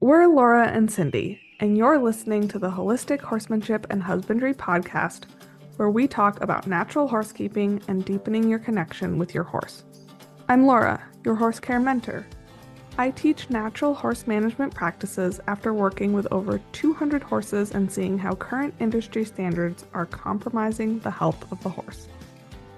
We're Laura and Cindy, and you're listening to the Holistic Horsemanship and Husbandry podcast, where we talk about natural horsekeeping and deepening your connection with your horse. I'm Laura, your horse care mentor. I teach natural horse management practices after working with over 200 horses and seeing how current industry standards are compromising the health of the horse.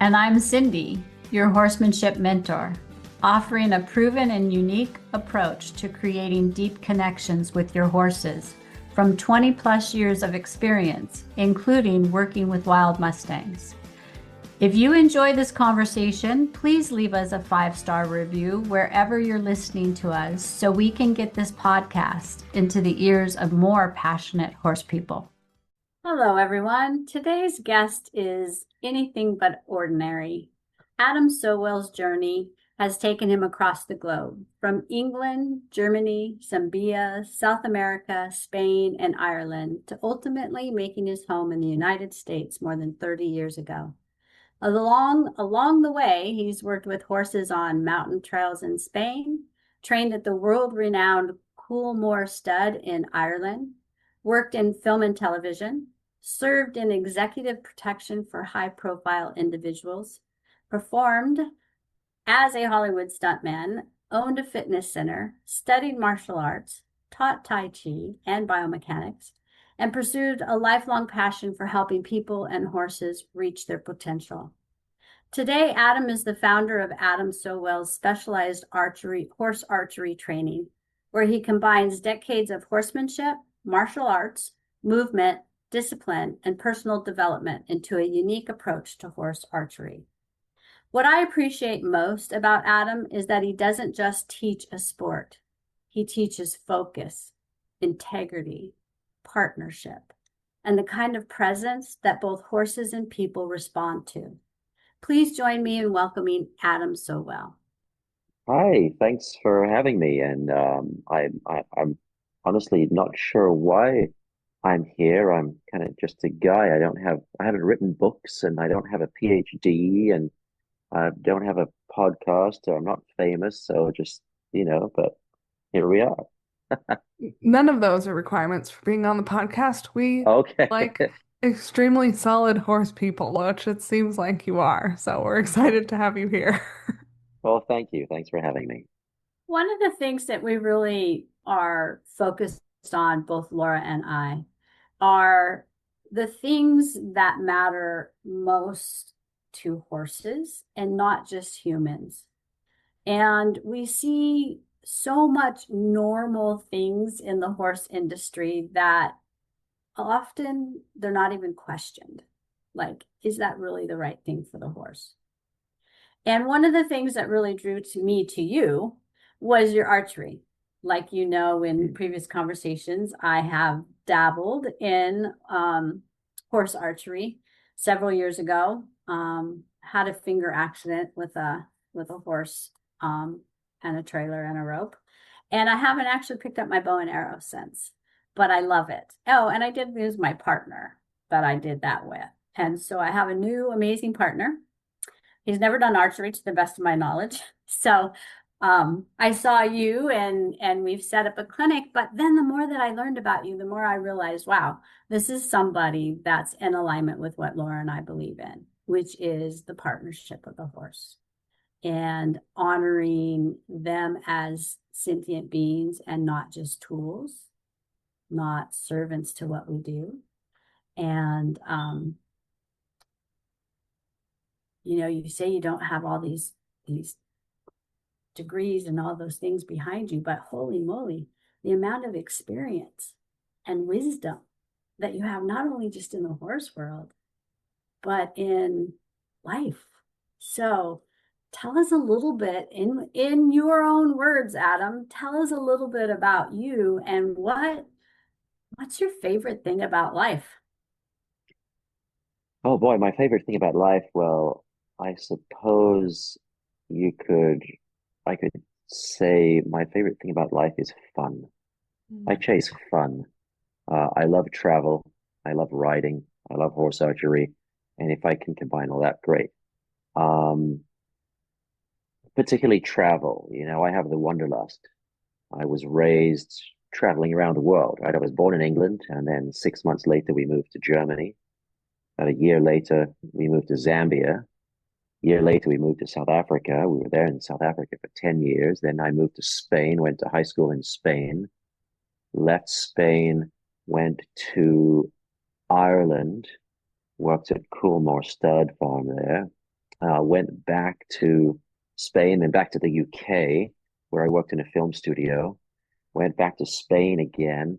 And I'm Cindy, your horsemanship mentor, offering a proven and unique approach to creating deep connections with your horses from 20 plus years of experience, including working with wild Mustangs. If you enjoy this conversation, please leave us a 5-star review wherever you're listening to us so we can get this podcast into the ears of more passionate horse people. Hello, everyone. Today's guest is anything but ordinary. Adam Sewell's journey has taken him across the globe, from England, Germany, Zambia, South America, Spain, and Ireland, to ultimately making his home in the United States more than 30 years ago. Along the way, he's worked with horses on mountain trails in Spain, trained at the world-renowned Coolmore Stud in Ireland, worked in film and television, served in executive protection for high-profile individuals, performed as a Hollywood stuntman, owned a fitness center, studied martial arts, taught Tai Chi and biomechanics, and pursued a lifelong passion for helping people and horses reach their potential. Today, Adam is the founder of Adam Sewell's specialized horse archery training, where he combines decades of horsemanship, martial arts, movement, discipline, and personal development into a unique approach to horse archery. What I appreciate most about Adam is that he doesn't just teach a sport. He teaches focus, integrity, partnership, and the kind of presence that both horses and people respond to. Please join me in welcoming Adam Sewell. Hi, thanks for having me. And I'm honestly not sure why I'm here. I'm kind of just a guy. I haven't written books, and I don't have a PhD, and I don't have a podcast, or I'm not famous. So just, but here we are. None of those are requirements for being on the podcast. We Okay. like extremely solid horse people, which it seems like you are. So we're excited to have you here. Well, thank you. Thanks for having me. One of the things that we really are focused on, both Laura and I, are the things that matter most to horses and not just humans. And we see so much normal things in the horse industry that often they're not even questioned. Like, is that really the right thing for the horse? And one of the things that really drew to me to you was your archery. Like, in previous conversations, I have dabbled in horse archery several years ago. Had a finger accident with a horse and a trailer and a rope. And I haven't actually picked up my bow and arrow since, but I love it. Oh, and I did lose my partner that I did that with. And so I have a new amazing partner. He's never done archery to the best of my knowledge. So I saw you and we've set up a clinic, but then the more that I learned about you, the more I realized, wow, this is somebody that's in alignment with what Laura and I believe in, which is the partnership of the horse and honoring them as sentient beings and not just tools, not servants to what we do. And, you say you don't have all these degrees and all those things behind you, but holy moly, the amount of experience and wisdom that you have, not only just in the horse world, but in life. So tell us a little bit in your own words, Adam, tell us a little bit about you and what's your favorite thing about life? Oh boy, my favorite thing about life, well, I suppose you could, I could say my favorite thing about life is fun. I chase fun. I love travel. I love riding. I love horse archery. And if I can combine all that, great. Um, Particularly travel. I have the wanderlust. I was raised traveling around the world, right? I was born in England, and then 6 months later, we moved to Germany. About a year later, we moved to Zambia. A year later, we moved to South Africa. We were there in South Africa for 10 years. Then I moved to Spain, went to high school in Spain, left Spain, went to Ireland, worked at Coolmore Stud Farm there, went back to Spain, then back to the UK, where I worked in a film studio, went back to Spain again,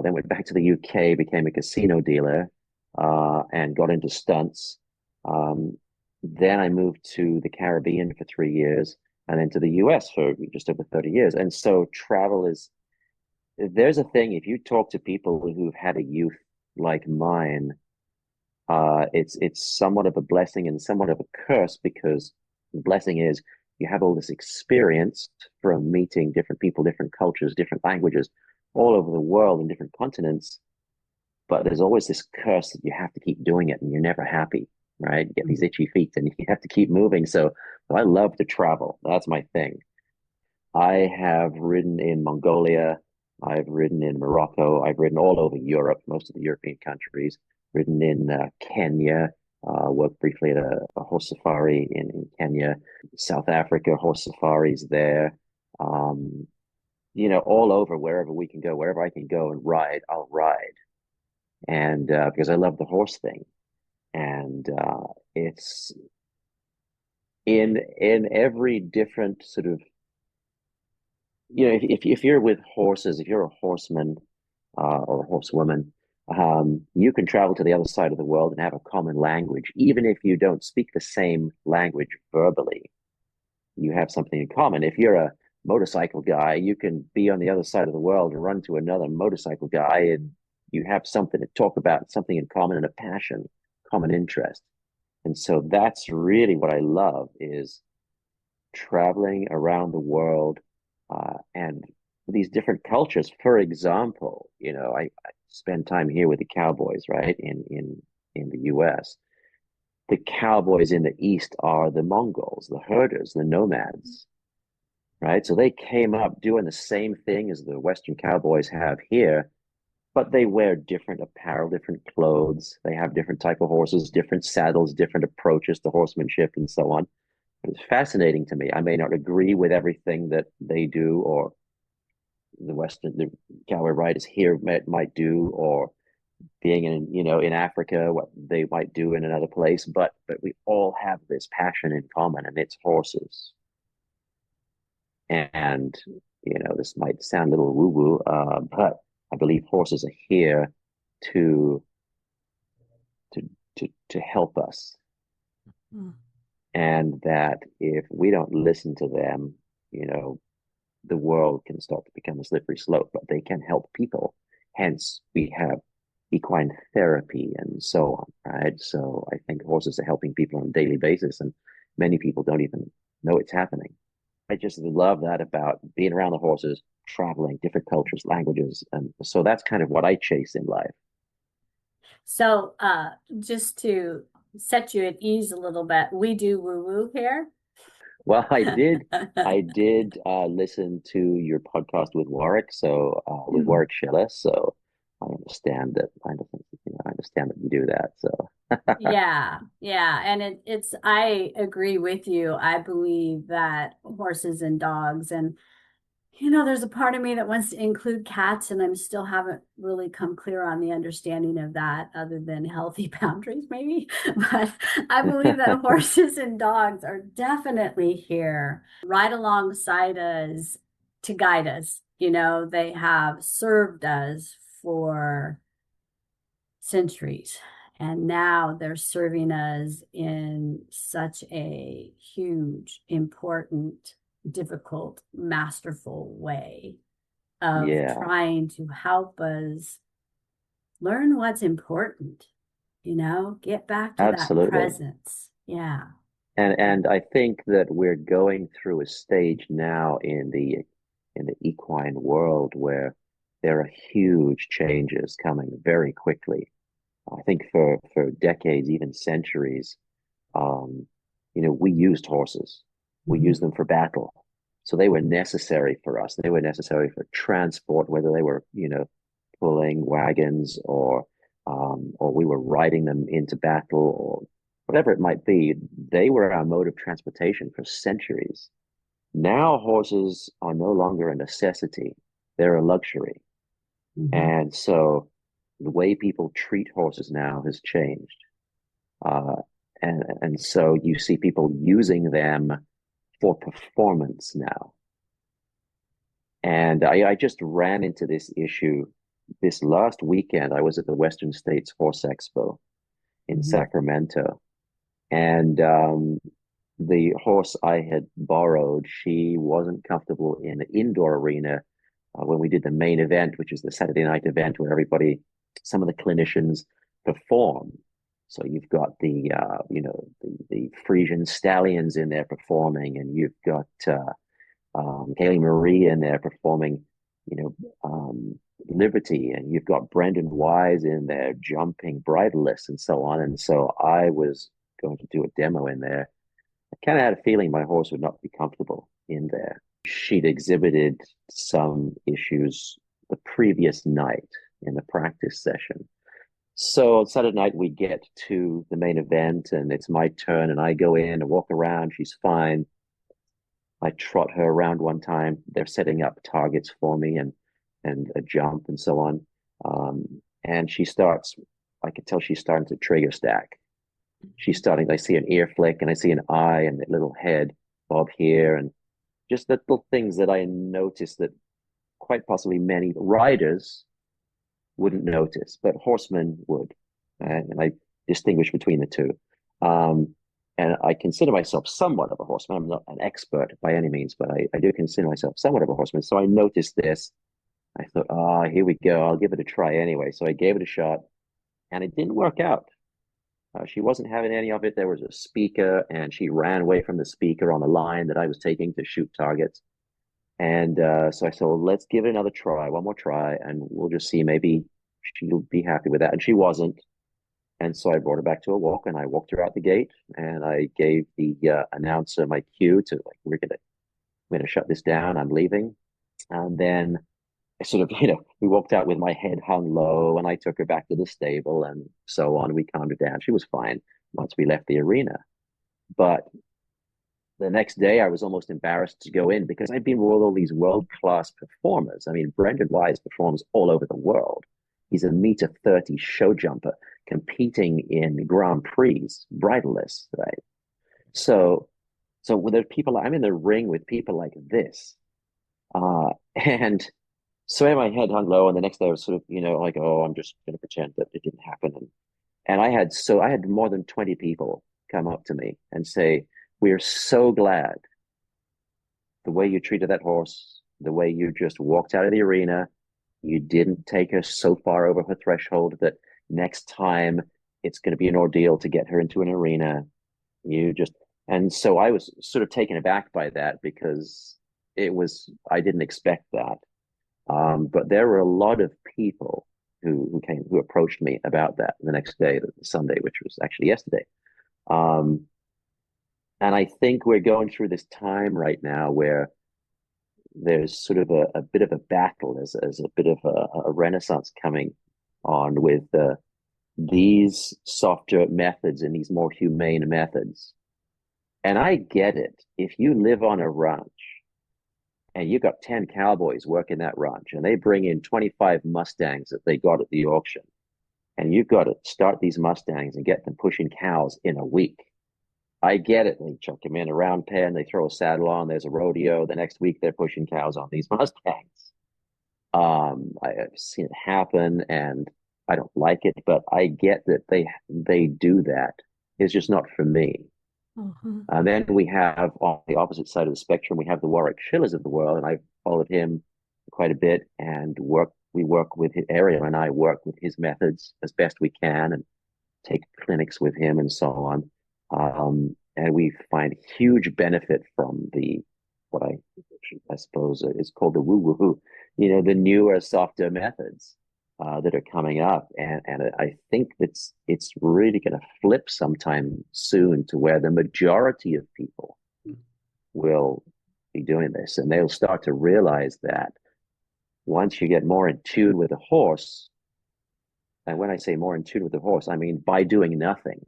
then went back to the UK, became a casino dealer, and got into stunts. Then I moved to the Caribbean for 3 years, and then to the US for just over 30 years. And so travel is, there's a thing, if you talk to people who've had a youth like mine, it's somewhat of a blessing and somewhat of a curse, because the blessing is you have all this experience from meeting different people, different cultures, different languages all over the world and different continents. But there's always this curse that you have to keep doing it and you're never happy, right? You get these itchy feet and you have to keep moving. So I love to travel. That's my thing. I have ridden in Mongolia. I've ridden in Morocco. I've ridden all over Europe, most of the European countries. Ridden in Kenya. Worked briefly at a horse safari in Kenya. South Africa, horse safaris there. All over, wherever we can go, wherever I can go and ride, I'll ride. And because I love the horse thing. And it's in every different sort of, if you're with horses, if you're a horseman or a horsewoman, you can travel to the other side of the world and have a common language, even if you don't speak the same language verbally. You have something in common. If you're a motorcycle guy, you can be on the other side of the world and run to another motorcycle guy, and you have something to talk about, something in common, and a passion, common interest. And so that's really what I love, is traveling around the world, and these different cultures. For example, I spend time here with the cowboys, right, in the US. The cowboys in the East are the Mongols, the herders, the nomads, right? So they came up doing the same thing as the Western cowboys have here, but they wear different apparel, different clothes. They have different type of horses, different saddles, different approaches to horsemanship, and so on. It's fascinating to me. I may not agree with everything that they do, or the cowboy riders here might do, or being in Africa, what they might do in another place, but we all have this passion in common, and it's horses. And this might sound a little woo-woo, but I believe horses are here to help us. Mm. And that if we don't listen to them, the world can start to become a slippery slope, but they can help people. Hence, we have equine therapy and so on, right? So I think horses are helping people on a daily basis, and many people don't even know it's happening. I just love that about being around the horses, traveling, different cultures, languages. And so that's kind of what I chase in life. So just to set you at ease a little bit, we do woo-woo here. Well, I did listen to your podcast with Warwick, with Warwick Schiller. So I understand that. I understand that you do that. So yeah, and I agree with you. I believe that horses and dogs, and there's a part of me that wants to include cats, and I'm still haven't really come clear on the understanding of that, other than healthy boundaries, maybe. But I believe that horses and dogs are definitely here right alongside us to guide us. They have served us for centuries, and now they're serving us in such a huge, important, difficult, masterful way of trying to help us learn what's important, get back to Absolutely. that presence. Yeah. And I think that we're going through a stage now in the equine world where there are huge changes coming very quickly. I think for decades, even centuries, we used horses. We used them for battle. So they were necessary for us. They were necessary for transport, whether they were, pulling wagons or we were riding them into battle or whatever it might be. They were our mode of transportation for centuries. Now horses are no longer a necessity. They're a luxury. Mhm. And so the way people treat horses now has changed. Uh, and so you see people using them for performance now. And I just ran into this issue this last weekend. I was at the Western States Horse Expo in Mhm. Sacramento. And the horse I had borrowed, she wasn't comfortable in the indoor arena when we did the main event, which is the Saturday night event where some of the clinicians perform. So you've got the Frisian stallions in there performing, and you've got Kaylee Marie in there performing, you know, Liberty, and you've got Brendan Wise in there jumping bridleless and so on. And so I was going to do a demo in there. I kind of had a feeling my horse would not be comfortable in there. She'd exhibited some issues the previous night in the practice session. So on Saturday night, we get to the main event and it's my turn, and I go in and walk around. She's fine. I trot her around one time. They're setting up targets for me and a jump and so on. And she starts, I can tell she's starting to trigger stack. She's starting, I see an ear flick and I see an eye and a little head bob here, and just the little things that I noticed that quite possibly many riders wouldn't notice, but horsemen would. And I distinguish between the two. Um, and I consider myself somewhat of a horseman. I'm not an expert by any means, but I do consider myself somewhat of a horseman. So I noticed this. I thought, oh, here we go. I'll give it a try anyway. So I gave it a shot, and it didn't work out. She wasn't having any of it. There was a speaker, and she ran away from the speaker on the line that I was taking to shoot targets. And so I said, well, let's give it another try, one more try, and we'll just see. Maybe she'll be happy with that. And she wasn't. And so I brought her back to a walk, and I walked her out the gate, and I gave the announcer my cue to, like, we're gonna shut this down. I'm leaving. And then I sort of, we walked out with my head hung low, and I took her back to the stable and so on. We calmed her down. She was fine once we left the arena. But the next day, I was almost embarrassed to go in because I'd been with all these world-class performers. I mean, Brendan Wise performs all over the world. He's a meter 30 show jumper competing in Grand Prix, bridleless, right? So, so when there's people, I'm in the ring with people like this. And so I had my head hung low, and the next day I was sort of, like, oh, I'm just going to pretend that it didn't happen. And I had more than 20 people come up to me and say, we are so glad the way you treated that horse, the way you just walked out of the arena. You didn't take her so far over her threshold that next time it's going to be an ordeal to get her into an arena. And so I was sort of taken aback by that because I didn't expect that. But there were a lot of people who approached me about that the next day, the Sunday, which was actually yesterday. Um, and I think we're going through this time right now where there's sort of a bit of a battle, as a bit of a renaissance coming on with these softer methods and these more humane methods. And I get it. If you live on a ranch and you've got 10 cowboys working that ranch and they bring in 25 Mustangs that they got at the auction, and you've got to start these Mustangs and get them pushing cows in a week. I get it. They chuck them in a round pen, they throw a saddle on, there's a rodeo. The next week they're pushing cows on these Mustangs. I've seen it happen and I don't like it, but I get that they do that. It's just not for me. Mhm. And then we have on the opposite side of the spectrum, we have the Warwick Schillers of the world, and I've followed him quite a bit and we work with Ariel and I work with his methods as best we can and take clinics with him and so on. And we find huge benefit from what I suppose is called the woo woo woo, the newer, softer methods that are coming up. And I think it's really going to flip sometime soon to where the majority of people will be doing this. And they'll start to realize that once you get more in tune with the horse, and when I say more in tune with the horse, I mean by doing nothing,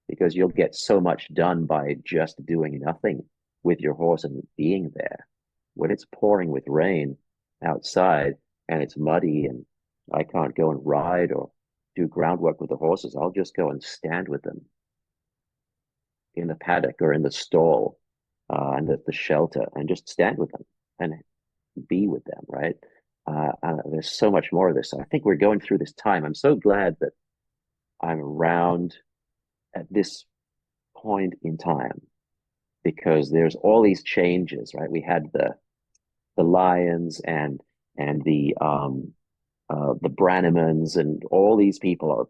because you'll get so much done by just doing nothing with your horse and being there. When it's pouring with rain outside and it's muddy and I can't go and ride or do groundwork with the horses, I'll just go and stand with them in the paddock or in the stall and at the shelter and just stand with them and be with them, right? There's so much more of this. So I think we're going through this time. I'm so glad that I'm around at this point in time because there's all these changes, right? We had the Lions and the Brannemans and all these people are,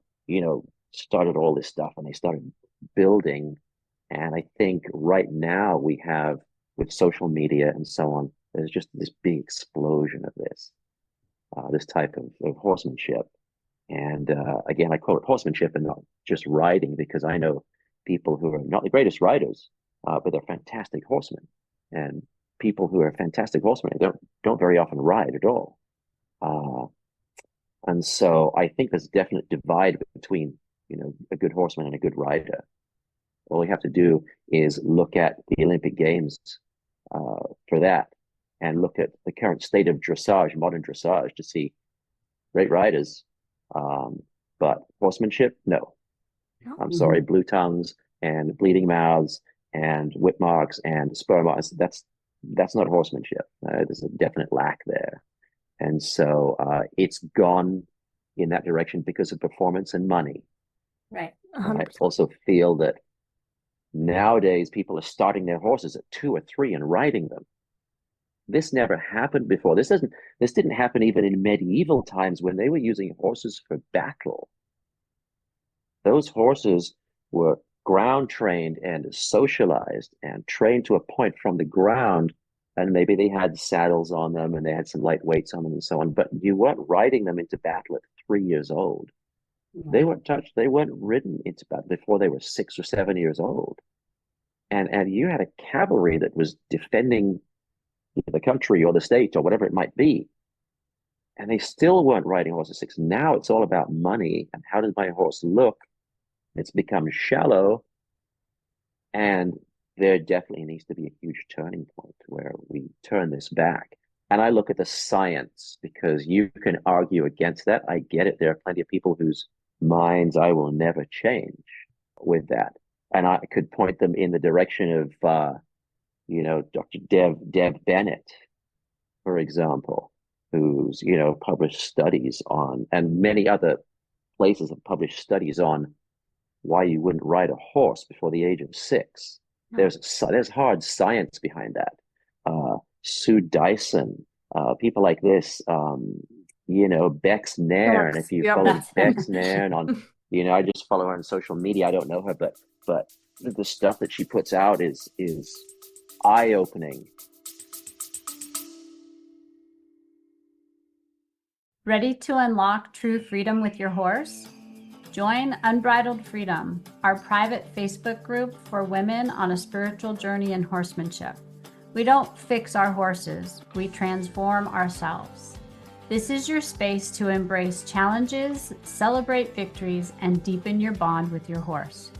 started all this stuff and they started building. And I think right now we have, with social media and so on, there's just this big explosion of this type of horsemanship. And again, I call it horsemanship and not just riding because I know people who are not the greatest riders, but they're fantastic horsemen. And people who are fantastic horsemen don't very often ride at all. And so I think there's a definite divide between, a good horseman and a good rider. All we have to do is look at the Olympic Games for that and look at the current state of dressage, modern dressage, to see great riders. But horsemanship, no. I'm sorry, blue tongues and bleeding mouths and whip marks and spur marks, that's not horsemanship. There's a definite lack there. And so it's gone in that direction because of performance and money. Right. I also feel that nowadays people are starting their horses at 2 or 3 and riding them. This never happened before. This didn't happen even in medieval times when they were using horses for battle. Those horses were ground trained and socialized and trained to a point from the ground. And maybe they had saddles on them and they had some light weights on them and so on, but you weren't riding them into battle at 3 years old. They weren't touched. They weren't ridden into battle before they were 6 or 7 years old. And you had a cavalry that was defending the country or the state or whatever it might be. And they still weren't riding horses 6. Now it's all about money and how does my horse look? It's become shallow. And there definitely needs to be a huge turning point where we turn this back. And I look at the science because you can argue against that. I get it. There are plenty of people whose minds I will never change with that. And I could point them in the direction of, Dr. Deb Bennett, for example, who's, published studies on, and many other places have published studies on why you wouldn't ride a horse before the age of 6. There's hard science behind that. Sue Dyson, people like this, Bex Nairn. And if you follow Bex Nairn on, I just follow her on social media. I don't know her, but the stuff that she puts out is eye-opening. Ready to unlock true freedom with your horse? Join Unbridled Freedom, our private Facebook group for women on a spiritual journey in horsemanship. We don't fix our horses, we transform ourselves. This is your space to embrace challenges, celebrate victories, and deepen your bond with your horse.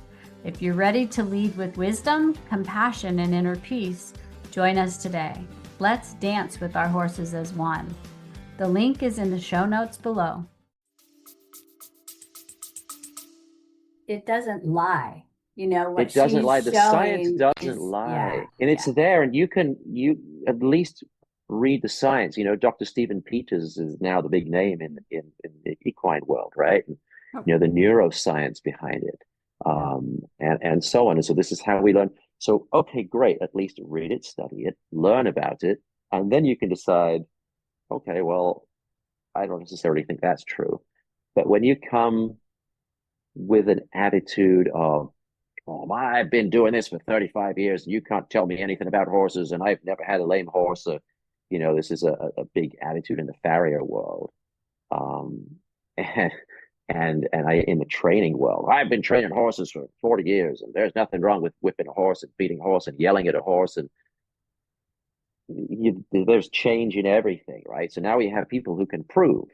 If you're ready to lead with wisdom, compassion, and inner peace, join us today. Let's dance with our horses as one. The link is in the show notes below. It doesn't lie. What it doesn't lie. The science doesn't lie. And it's there. And you at least read the science. Dr. Stephen Peters is now the big name in the equine world, right? And, the neuroscience behind it. And so on. And so this is how we learn. So, okay, great. At least read it, study it, learn about it. And then you can decide, okay, well, I don't necessarily think that's true. But when you come with an attitude of, I've been doing this for 35 years and you can't tell me anything about horses and I've never had a lame horse. Or, this is a big attitude in the farrier world. And I in the training world, I've been training horses for 40 years and there's nothing wrong with whipping a horse and beating a horse and yelling at a horse. And there's change in everything, right? So now we have people who can prove,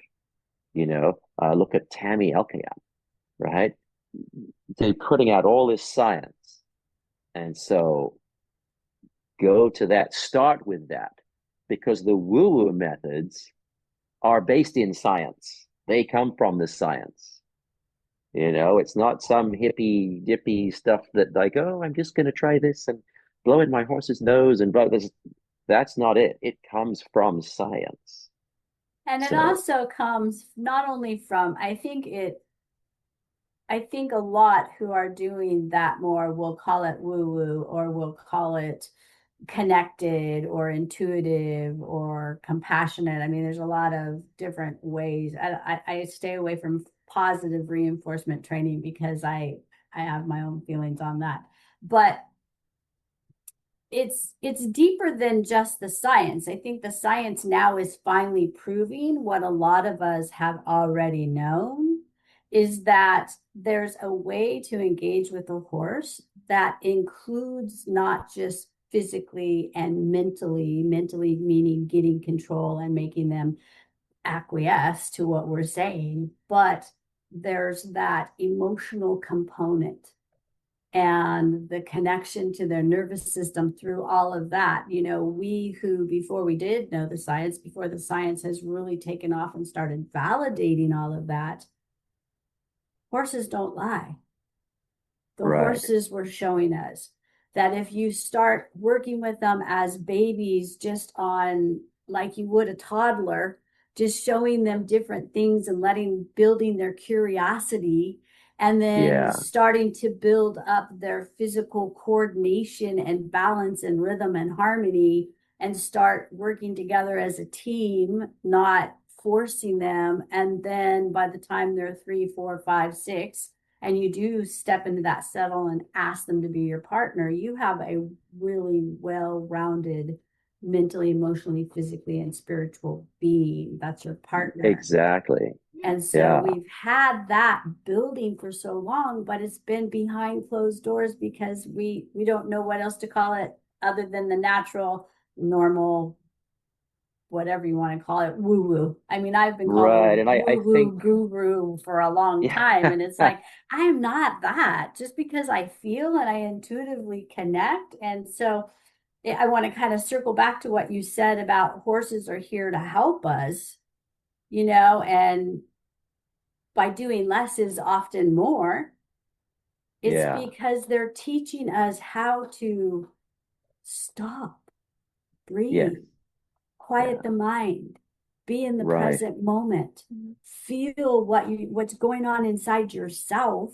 look at Tammy Elkayam, right? They're putting out all this science. And so go to that, start with that, because the woo-woo methods are based in science. They come from the science. It's not some hippy dippy stuff that like, oh, I'm just going to try this and blow in my horse's nose and blow this. That's not it. It comes from science. And it So, also comes not only from, I think a lot who are doing that more will call it woo woo or will call it connected or intuitive or compassionate. I mean, there's a lot of different ways. I stay away from positive reinforcement training because I have my own feelings on that. But it's deeper than just the science. I think the science now is finally proving what a lot of us have already known is that there's a way to engage with a horse that includes not just physically and mentally meaning getting control and making them acquiesce to what we're saying, but there's that emotional component and the connection to their nervous system through all of that. We who, before we did know the science, before the science has really taken off and started validating all of that, horses don't lie. The right. horses were showing us that if you start working with them as babies, just on like you would a toddler, just showing them different things and building their curiosity, and then Yeah, starting to build up their physical coordination and balance and rhythm and harmony, and start working together as a team, not forcing them. And then by the time they're 3, 4, 5, 6, and you do step into that settle and ask them to be your partner, you have a really well-rounded, mentally, emotionally, physically, and spiritual being. That's your partner. exactly. And so Yeah, we've had that building for so long, but it's been behind closed doors because we don't know what else to call it other than the natural, normal, whatever you want to call it, woo woo. I mean, I've been called a right. And I woo woo think, guru for a long yeah, time. And it's like, I am not that just because I feel and I intuitively connect. And so I want to kind of circle back to what you said about horses are here to help us, and by doing less is often more. It's yeah, because they're teaching us how to stop, yes, breathe, quiet yeah, the mind, be in the right. present moment, feel what's going on inside yourself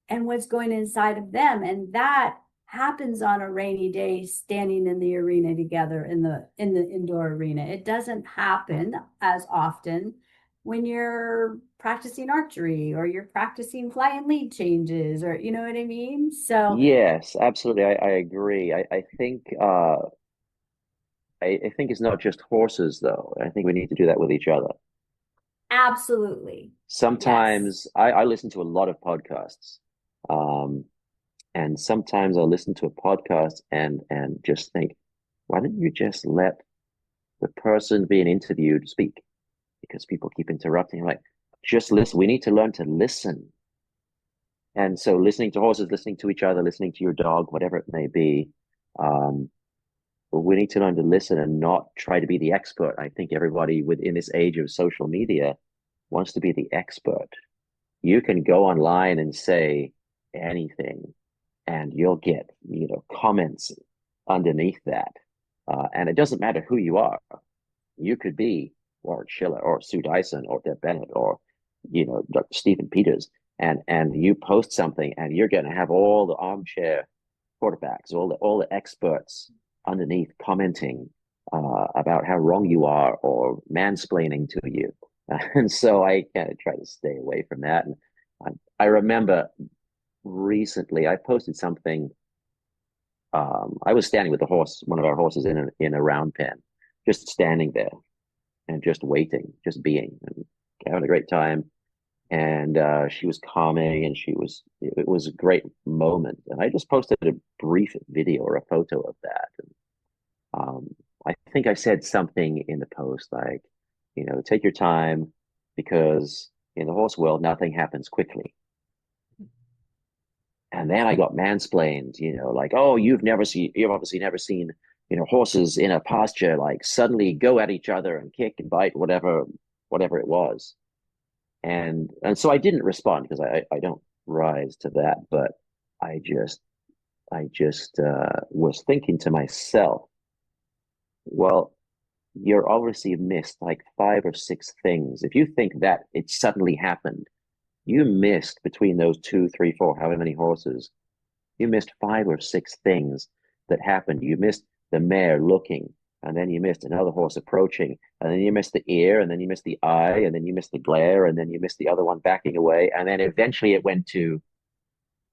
and what's going inside of them. And that happens on a rainy day standing in the arena together in the indoor arena. It doesn't happen as often when you're practicing archery or you're practicing fly and lead changes, or you know what I mean? So Yes, absolutely. I agree. I think it's not just horses though. I think we need to do that with each other. absolutely. Yes. Sometimes I listen to a lot of podcasts. Um, and sometimes I listen to a podcast and just think, why don't you just let the person being interviewed speak? Because people keep interrupting. Like, just listen. We need to learn to listen. And so listening to horses, listening to each other, listening to your dog, whatever it may be, um, but we need to learn to listen and not try to be the expert. I think everybody within this age of social media wants to be the expert. You can go online and say anything, and you'll get, comments underneath that. And it doesn't matter who you are. You could be Warren Schiller or Sue Dyson or Deb Bennett or, Dr. Stephen Peters, and you post something, and you're going to have all the armchair quarterbacks, all the experts underneath commenting about how wrong you are or mansplaining to you. And so I kind of try to stay away from that. And I remember recently I posted something. I was standing with the horse, one of our horses, in a round pen, just standing there and just waiting, just being, and having a great time. And she was calming, and it was a great moment. And I just posted a brief video or a photo of that. And I think I said something in the post like, take your time because in the horse world, nothing happens quickly. And then I got mansplained, like, oh, you've obviously never seen, horses in a pasture like suddenly go at each other and kick and bite, whatever it was. And so I didn't respond because I don't rise to that, but I just was thinking to myself, well, you're obviously missed like five or six things. If you think that it suddenly happened, you missed between those two, three, four, however many horses, you missed five or six things that happened. You missed the mare looking, and then you missed another horse approaching, and then you missed the ear, and then you missed the eye, and then you missed the glare, and then you missed the other one backing away, and then eventually it went to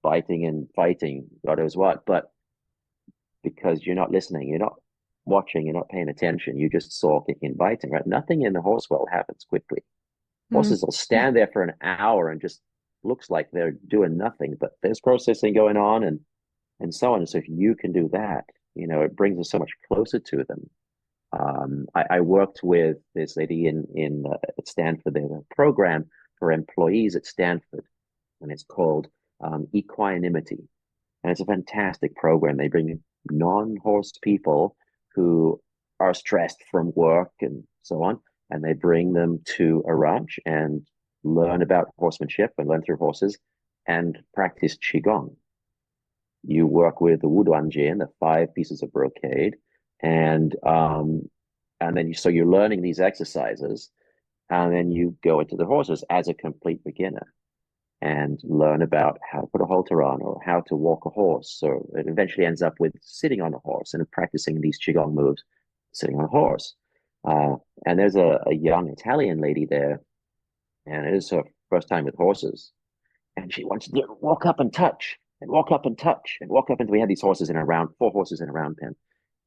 biting and fighting, God knows what. But because you're not listening, you're not watching, you're not paying attention, you just saw kicking and biting, right? Nothing in the horse world happens quickly. Mm. Horses will stand there for an hour and just looks like they're doing nothing, but there's processing going on and so on. And so if you can do that, it brings us so much closer to them. I worked with this lady in at Stanford. They have a program for employees at Stanford, and it's called Equanimity. And it's a fantastic program. They bring in non-horse people who are stressed from work and so on, and they bring them to a ranch and learn about horsemanship and learn through horses and practice qigong. You work with the wuduanjian, the five pieces of brocade, and then you're learning these exercises, and then you go into the horses as a complete beginner and learn about how to put a halter on or how to walk a horse. So it eventually ends up with sitting on a horse and practicing these qigong moves, sitting on a horse. And there's a young Italian lady there, and it is her first time with horses, and she wants to walk up and touch and walk up and touch and walk up. And we had these horses in a round, four horses in a round pen.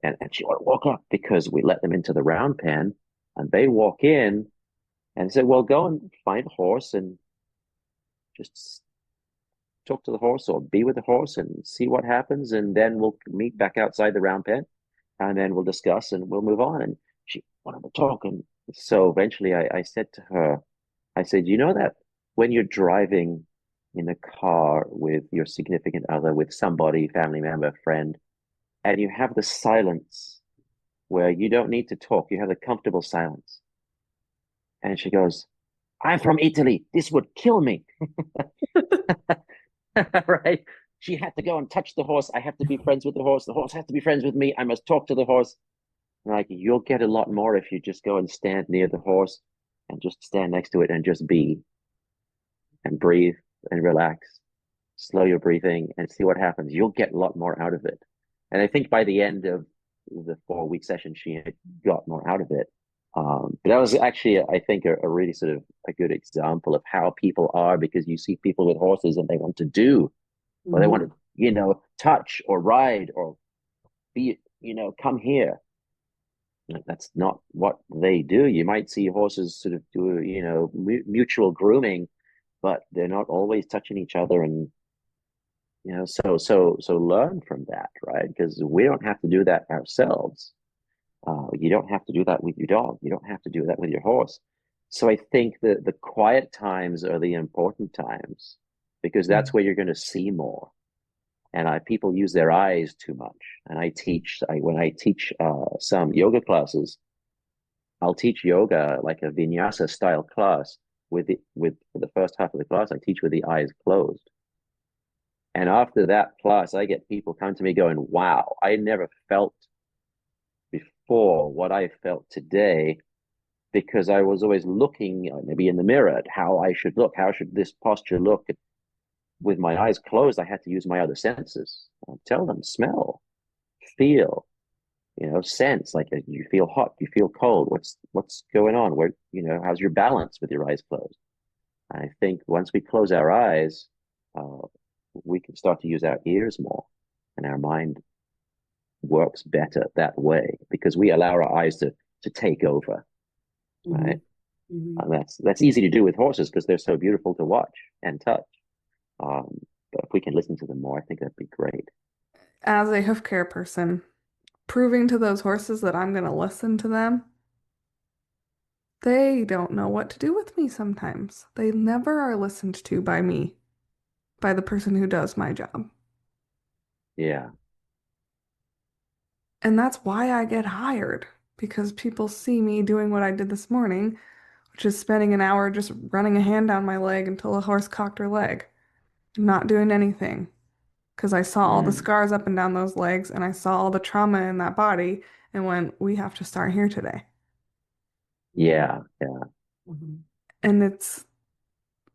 And she wanted to walk up because we let them into the round pen and they walk in and say, well, go and find a horse and just talk to the horse or be with the horse and see what happens. And then we'll meet back outside the round pen and then we'll discuss and we'll move on. And she wanted to talk. And so eventually I said to her, I said, you know that when you're driving in a car with your significant other, with somebody, family member, friend, and you have the silence where you don't need to talk, you have the comfortable silence. And she goes, I'm from Italy. This would kill me. Right? She had to go and touch the horse. I have to be friends with the horse. The horse has to be friends with me. I must talk to the horse. Like, you'll get a lot more if you just go and stand near the horse and just stand next to it and just be and breathe and relax. Slow your breathing and see what happens. You'll get a lot more out of it. And I think by the end of the 4 week session, she had got more out of it. But that was actually, I think, a really sort of a good example of how people are, because you see people with horses and they want to do, or they want to, touch or ride or be, come here. That's not what they do. You might see horses sort of do, mutual grooming, but they're not always touching each other. And so learn from that, right? Because we don't have to do that ourselves. You don't have to do that with your dog. You don't have to do that with your horse. So I think that the quiet times are the important times, because that's where you're going to see more. And people use their eyes too much. And when I teach some yoga classes, I'll teach yoga like a vinyasa style class with for the first half of the class, I teach with the eyes closed. And after that class, I get people come to me going, wow, I never felt before what I felt today, because I was always looking maybe in the mirror at how I should look. How should this posture look? With my eyes closed, I had to use my other senses. I'll tell them, smell, feel, sense, like you feel hot, you feel cold. What's going on? Where, how's your balance with your eyes closed? I think once we close our eyes, we can start to use our ears more, and our mind works better that way because we allow our eyes to take over, right? Mm-hmm. And that's easy to do with horses because they're so beautiful to watch and touch. But if we can listen to them more, I think that'd be great. As a hoof care person, proving to those horses that I'm going to listen to them. They don't know what to do with me sometimes. They never are listened to by me, by the person who does my job. Yeah. And that's why I get hired, because people see me doing what I did this morning, which is spending an hour just running a hand down my leg until a horse cocked her leg, not doing anything. Because I saw all the Mm. scars up and down those legs and I saw all the trauma in that body and went, we have to start here today. Yeah. Yeah. Mhm. And it's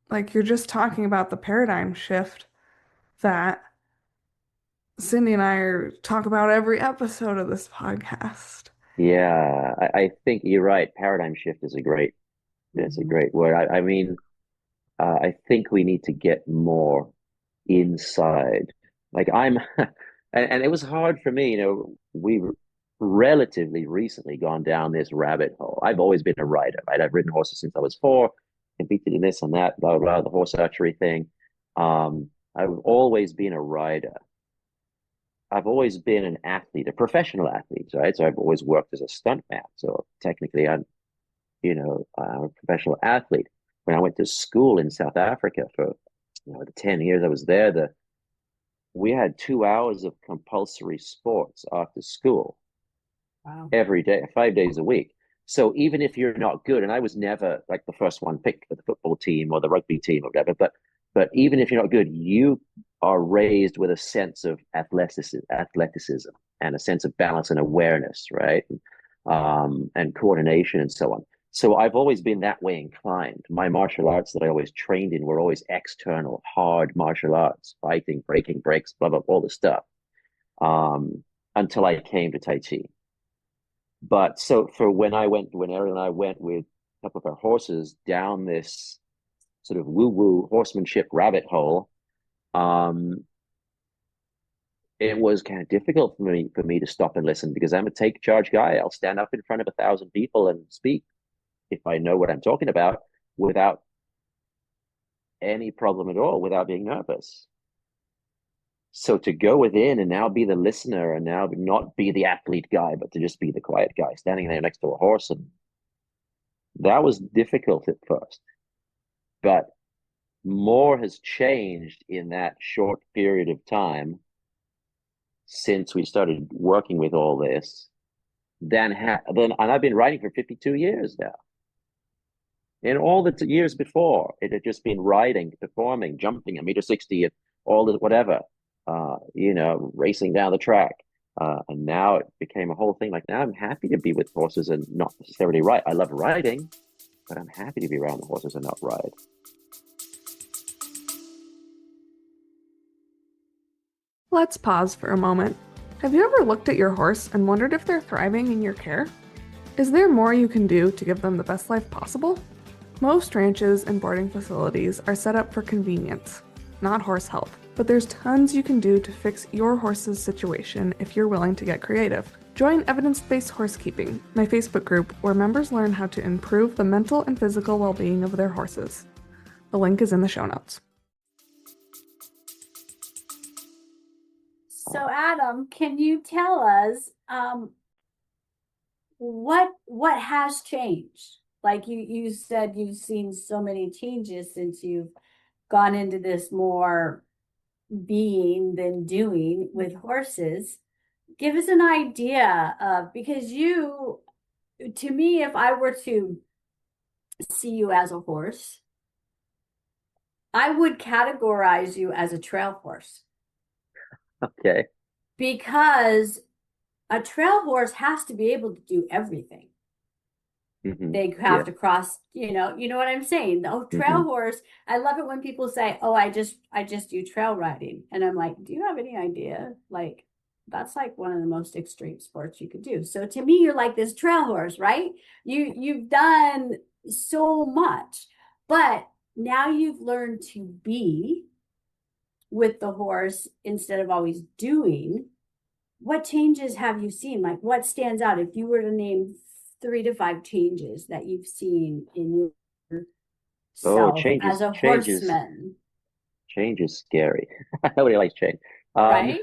like you're just talking about the paradigm shift that Cindy and talk about every episode of this podcast. Yeah. I think you're right. Paradigm shift is it's a Mhm. great word. I mean, I think we need to get more inside. Like and it was hard for me, we've relatively recently gone down this rabbit hole. I've always been a rider, right? I've ridden horses since I was 4, competed in this and that, blah, blah, blah, the horse archery thing. I've always been a rider. I've always been an athlete, a professional athlete, right? So I've always worked as a stuntman. So technically, I'm a professional athlete. When I went to school in South Africa for the 10 years I was there, we had 2 hours of compulsory sports after school Wow. every day, 5 days a week. So even if you're not good, and I was never like the first one picked for the football team or the rugby team or whatever, but even if you're not good, you are raised with a sense of athleticism and a sense of balance and awareness, right? And coordination and so on. So I've always been that way inclined. My martial arts that I always trained in were always external, hard martial arts, fighting, breaking breaks, blah, blah, all the stuff. Until I came to Tai Chi. But so for when Ariel and I went with a couple of our horses down this sort of woo-woo horsemanship rabbit hole, um, it was kind of difficult for me to stop and listen because I'm a take charge guy. I'll stand up in front of 1,000 people and speak if I know what I'm talking about without any problem at all, without being nervous. So to go within and now be the listener and now not be the athlete guy, but to just be the quiet guy standing there next to a horse, and that was difficult at first. But more has changed in that short period of time since we started working with all this and I've been writing for 52 years now. In all the years before, it had just been riding, performing, jumping a meter 60 at all the whatever, racing down the track. And now it became a whole thing. Like now I'm happy to be with horses and not necessarily ride. I love riding, but I'm happy to be around the horses and not ride. Let's pause for a moment. Have you ever looked at your horse and wondered if they're thriving in your care? Is there more you can do to give them the best life possible? Most ranches and boarding facilities are set up for convenience, not horse health, but there's tons you can do to fix your horse's situation if you're willing to get creative. Join Evidence-Based Horsekeeping, my Facebook group where members learn how to improve the mental and physical well-being of their horses. The link is in the show notes. So, Adam, can you tell us what has changed? Like you said, you've seen so many changes since you've gone into this more being than doing with horses. Give us an idea of, because to me, if I were to see you as a horse, I would categorize you as a trail horse Okay. because a trail horse has to be able to do everything. Mm-hmm. They have Yeah. to cross, you know what I'm saying? The trail Mm-hmm. horse, I love it when people say, "Oh, I just do trail riding." And I'm like, "Do you have any idea? Like that's like one of the most extreme sports you could do." So to me, you're like this trail horse, right? You've done so much, but now you've learned to be with the horse instead of always doing. What changes have you seen? Like what stands out if you were to name 3 to 5 changes that you've seen in Oh, yourself as a changes, horseman, change is scary. Nobody likes change. Um, right?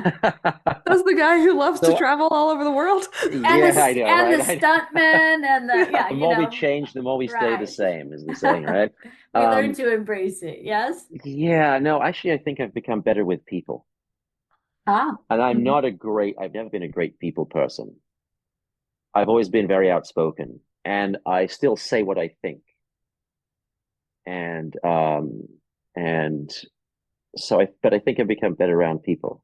That's the guy who loves to So travel all over the world. yeah, I know, And the right? stuntmen and the Yeah. yeah, The you more we know, change, the more we stay the right. same, is the saying, right? We learn Um, to embrace it. Yes. yeah, no, actually, I think I've become better with people. Ah. And Mhm. I've never been a great people person. I've always been very outspoken, and I still say what I think. And and but I think I've become better around people.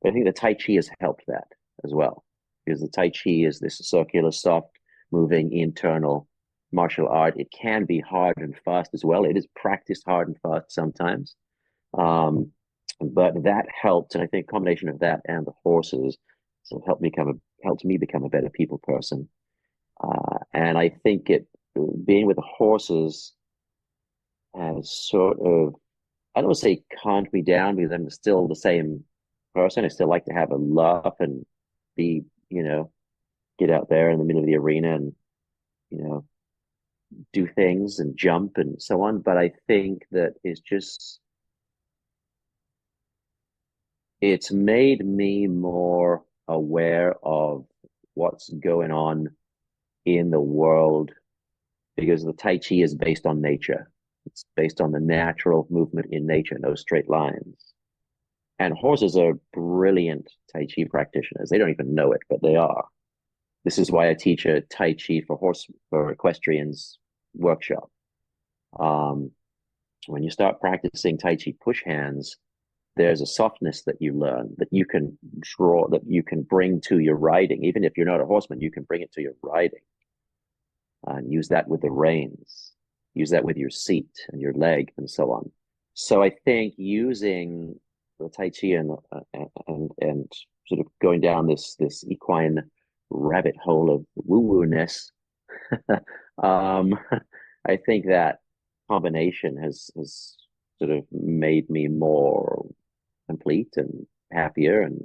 I think the Tai Chi has helped that as well, because the Tai Chi is this circular, soft, moving internal martial art. It can be hard and fast as well. It is practiced hard and fast sometimes. Um, but that helped, and I think a combination of that and the horses helped me become a better people person. And I think it being with the horses has sort of, I don't want to say calmed me down because I'm still the same person. I still like to have a laugh and be, get out there in the middle of the arena and, you know, do things and jump and so on. But I think that it's made me more aware of what's going on in the world because the Tai Chi is based on nature. It's based on the natural movement in nature, no straight lines. And horses are brilliant Tai Chi practitioners. They don't even know it, but they are. This is why I teach a Tai Chi for equestrians workshop. Um, when you start practicing Tai Chi push hands, there's a softness that you learn that you can draw, that you can bring to your riding. Even if you're not a horseman, you can bring it to your riding and use that with the reins, use that with your seat and your leg and so on. So I think using the Tai Chi and sort of going down this equine rabbit hole of woo-woo-ness, um, I think that combination has sort of made me more complete and happier, and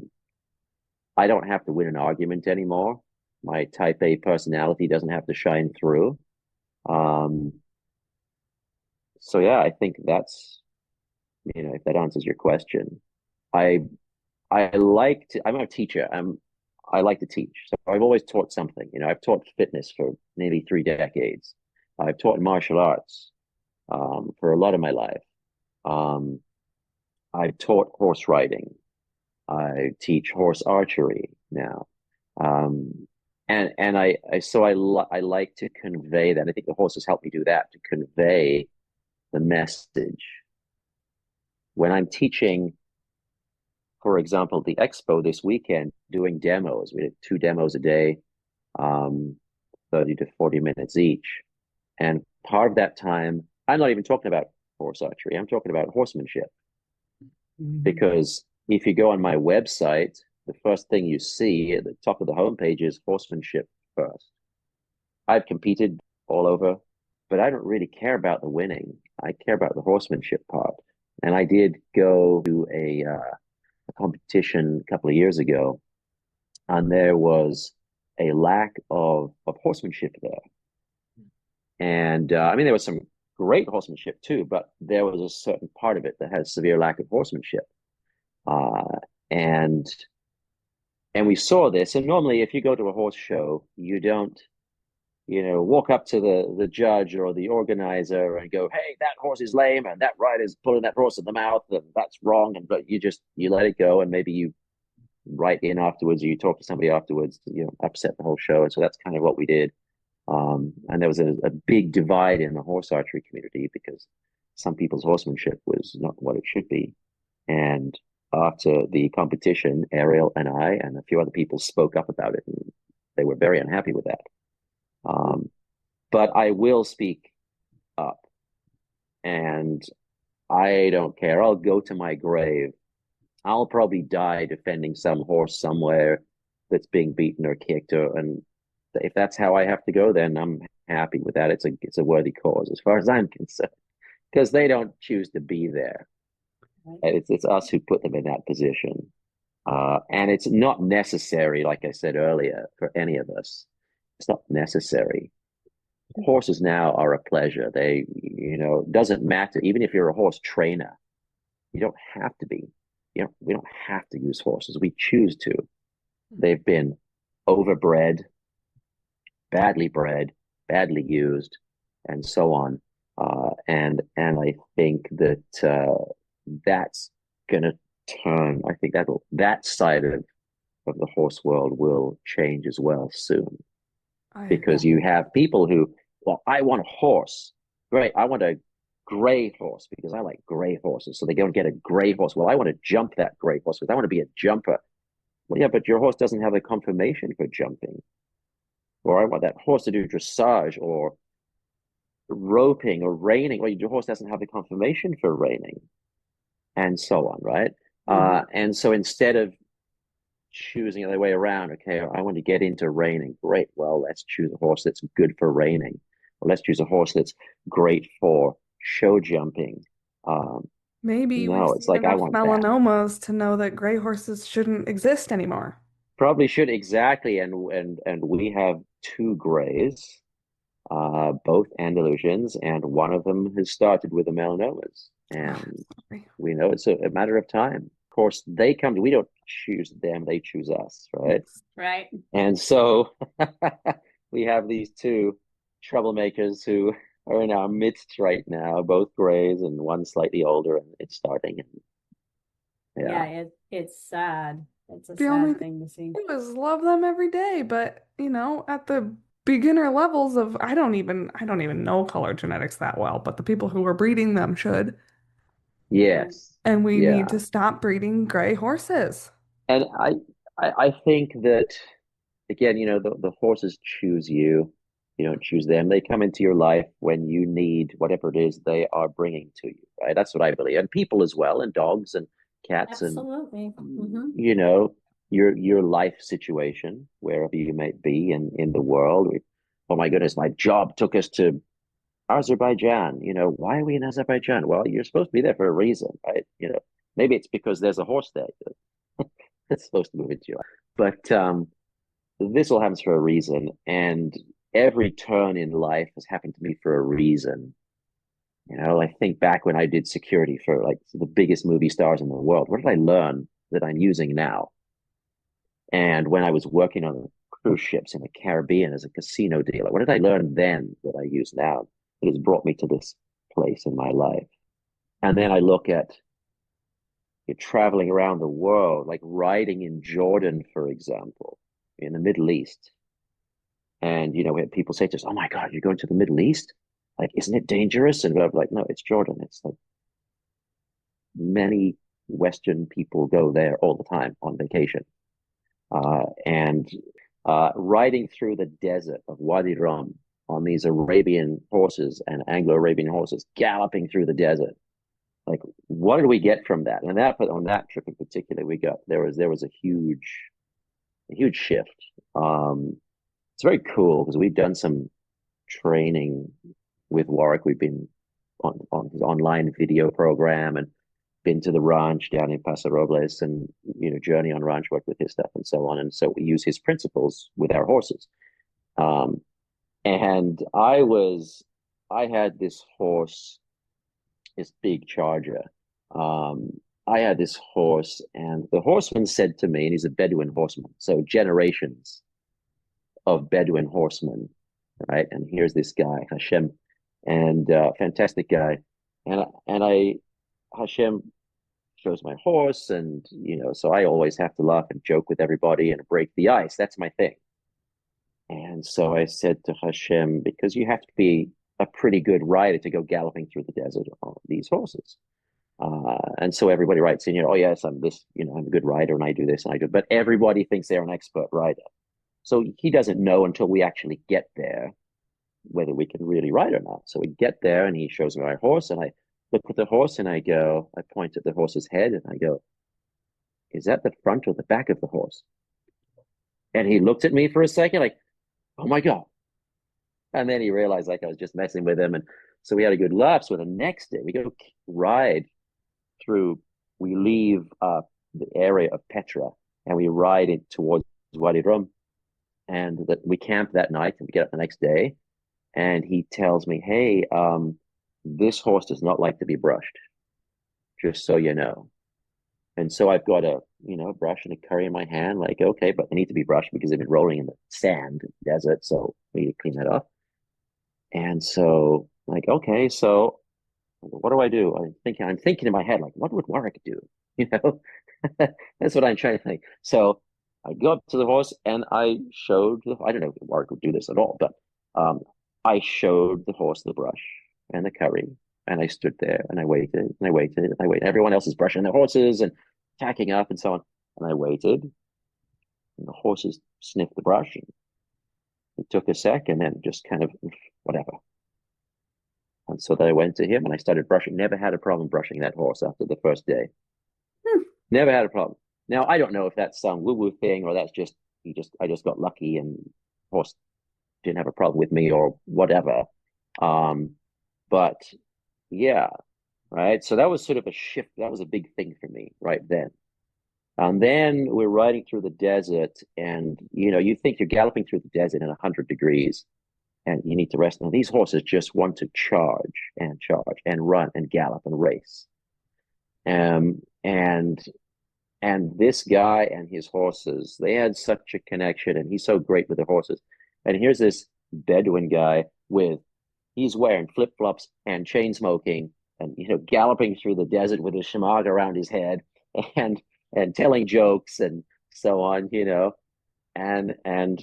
I don't have to win an argument anymore. My type A personality doesn't have to shine through. Um, so yeah, I think that's, if that answers your question. I I'm a teacher. I like to teach. So I've always taught something. I've taught fitness for nearly 3 decades. I've taught martial arts for a lot of my life. Um, I've taught horse riding. I teach horse archery now. Um, and I like to convey that. I think the horses help me do that, to convey the message. When I'm teaching, for example, the expo this weekend, doing demos, we did 2 demos a day, um, 30 to 40 minutes each. And part of that time, I'm not even talking about horse archery. I'm talking about horsemanship. Mhm. Because if you go on my website, the first thing you see at the top of the homepage is horsemanship first. I've competed all over, but I don't really care about the winning. I care about the horsemanship part. And I did go to a competition a couple of years ago, and there was a lack of horsemanship there. And I mean, there was some great horsemanship too, but there was a certain part of it that had a severe lack of horsemanship. Uh, and we saw this. And normally, if you go to a horse show, you don't, walk up to the judge or the organizer and go, "Hey, that horse is lame, and that rider's pulling that horse in the mouth, and that's wrong." And but you let it go, and maybe you write in afterwards, or you talk to somebody afterwards, to, upset the whole show. And so that's kind of what we did. And there was a big divide in the horse archery community because some people's horsemanship was not what it should be. And after the competition, Ariel and I and a few other people spoke up about it, and they were very unhappy with that. Um, but I will speak up, and I don't care. I'll go to my grave. I'll probably die defending some horse somewhere that's being beaten or kicked, and if that's how I have to go, then I'm happy with that. It's a worthy cause as far as I'm concerned, because they don't choose to be there. It's us who put them in that position. And it's not necessary, like I said earlier, for any of us. It's not necessary. Horses now are a pleasure. Doesn't matter. Even if you're a horse trainer, you don't have to be. we don't have to use horses. We choose to. They've been overbred, badly bred, badly used, and so on. And I think that that's going to turn. I think that side of the horse world will change as well soon, I because agree. you have people who, well, I want a horse. Great, I want a gray horse because I like gray horses. So they go and get a gray horse. Well, I want to jump that gray horse because I want to be a jumper. Well, yeah, but your horse doesn't have a conformation for jumping. Or I want that horse to do dressage or roping or reining. Well, your horse doesn't have the conformation for reining, and so on, right? Mhm. And so instead of choosing the other way around, okay, I want to get into reining. Great. Well, let's choose a horse that's good for reining. Or let's choose a horse that's great for show jumping. Um, Maybe we've no, it's seen like I enough want that. melanomas to know that gray horses shouldn't exist anymore. Probably should, exactly. And we have two grays, both Andalusians, and one of them has started with the melanomas. Oh, And sorry. we know it's a matter of time. Of course, they come to, we don't choose them, they choose us, right? Yes. Right. And so we have these two troublemakers who are in our midst right now, both grays and one slightly older, and it's starting. And Yeah, yeah. it's sad. It's a The only sad thing thing to see. I do is love them every day, but at the beginner levels of I don't even know color genetics that well, but the people who are breeding them should. Right. Yes. And we need Yeah. to stop breeding gray horses. And I think that, again, the horses choose you. You don't choose them. They come into your life when you need whatever it is they are bringing to you, right? That's what I believe. And people as well, and dogs and cats and, Absolutely. Hmm. you know, your life situation, wherever you might be in the world. Oh my goodness, my job took us to Azerbaijan. Why are we in Azerbaijan? Well, you're supposed to be there for a reason, right? Maybe it's because there's a horse there that's supposed to move into your life. But this all happens for a reason, and every turn in life has happened to me for a reason. I think back when I did security for like the biggest movie stars in the world. What did I learn that I'm using now? And when I was working on cruise ships in the Caribbean as a casino dealer, what did I learn then that I use now? It has brought me to this place in my life. And then I look at traveling around the world, like riding in Jordan, for example, in the Middle East. And when people say to us, "Oh my God, you're going to the Middle East? Like, isn't it dangerous?" And I'm like, "No, it's Jordan. It's like many Western people go there all the time on vacation." And riding through the desert of Wadi Rum on these Arabian horses and Anglo-Arabian horses, galloping through the desert. Like, what did we get from that? And on that trip in particular, there was a huge shift. It's very cool because we've done some training with Warwick. We've been on his online video program and been to the ranch down in Paso Robles and journey on ranch work with his stuff and so on. And so we use his principles with our horses. Um, and I had this horse, this big charger. Um, I had this horse, and the horseman said to me, and he's a Bedouin horseman, so generations of Bedouin horsemen, right? And here's this guy, Hashem, and fantastic guy. And Hashem shows my horse, and so I always have to laugh and joke with everybody and break the ice. That's my thing. And so I said to Hashem, because you have to be a pretty good rider to go galloping through the desert on these horses. And so everybody writes in, oh yes, I'm this, I'm a good rider and I do this and I do, but everybody thinks they're an expert rider. So he doesn't know until we actually get there whether we can really ride or not. So we get there and he shows me my horse, and I look at the horse and I point at the horse's head and I go, "Is that the front or the back of the horse?" And he looked at me for a second, like, "Oh my God." And then he realized like I was just messing with him. And so we had a good laugh. So the next day we go ride through, we leave the area of Petra and we ride it towards Wadi Rum. And we camp that night and we get up the next day. And he tells me, "Hey, this horse does not like to be brushed, just so you know." And so I've got a, brush and a curry in my hand, like, okay, but they need to be brushed because they've been rolling in the sand desert. So we need to clean that up. And so like, okay, so what do I do? I'm thinking in my head, like, what would Warwick do? You know, that's what I'm trying to think. So I go up to the horse and I don't know if Warwick would do this at all, but I showed the horse the brush and the curry. And I stood there and I waited and I waited and I waited. Everyone else is brushing their horses and tacking up and so on. And I waited and the horses sniffed the brush. And it took a sec and then just kind of whatever. And so then I went to him and I started brushing. Never had a problem brushing that horse after the first day. Never had a problem. Now I don't know if that's some woo-woo thing or that's just I just got lucky and horse didn't have a problem with me or whatever. But yeah, right. So that was sort of a shift. That was a big thing for me right then. And then we're riding through the desert, and you think you're galloping through the desert in 100 degrees, and you need to rest. Now these horses just want to charge and run and gallop and race. Um, and and this guy and his horses, they had such a connection, and he's so great with the horses. And here's this Bedouin guy he's wearing flip-flops and chain smoking and galloping through the desert with his shemagh around his head and telling jokes and so on, and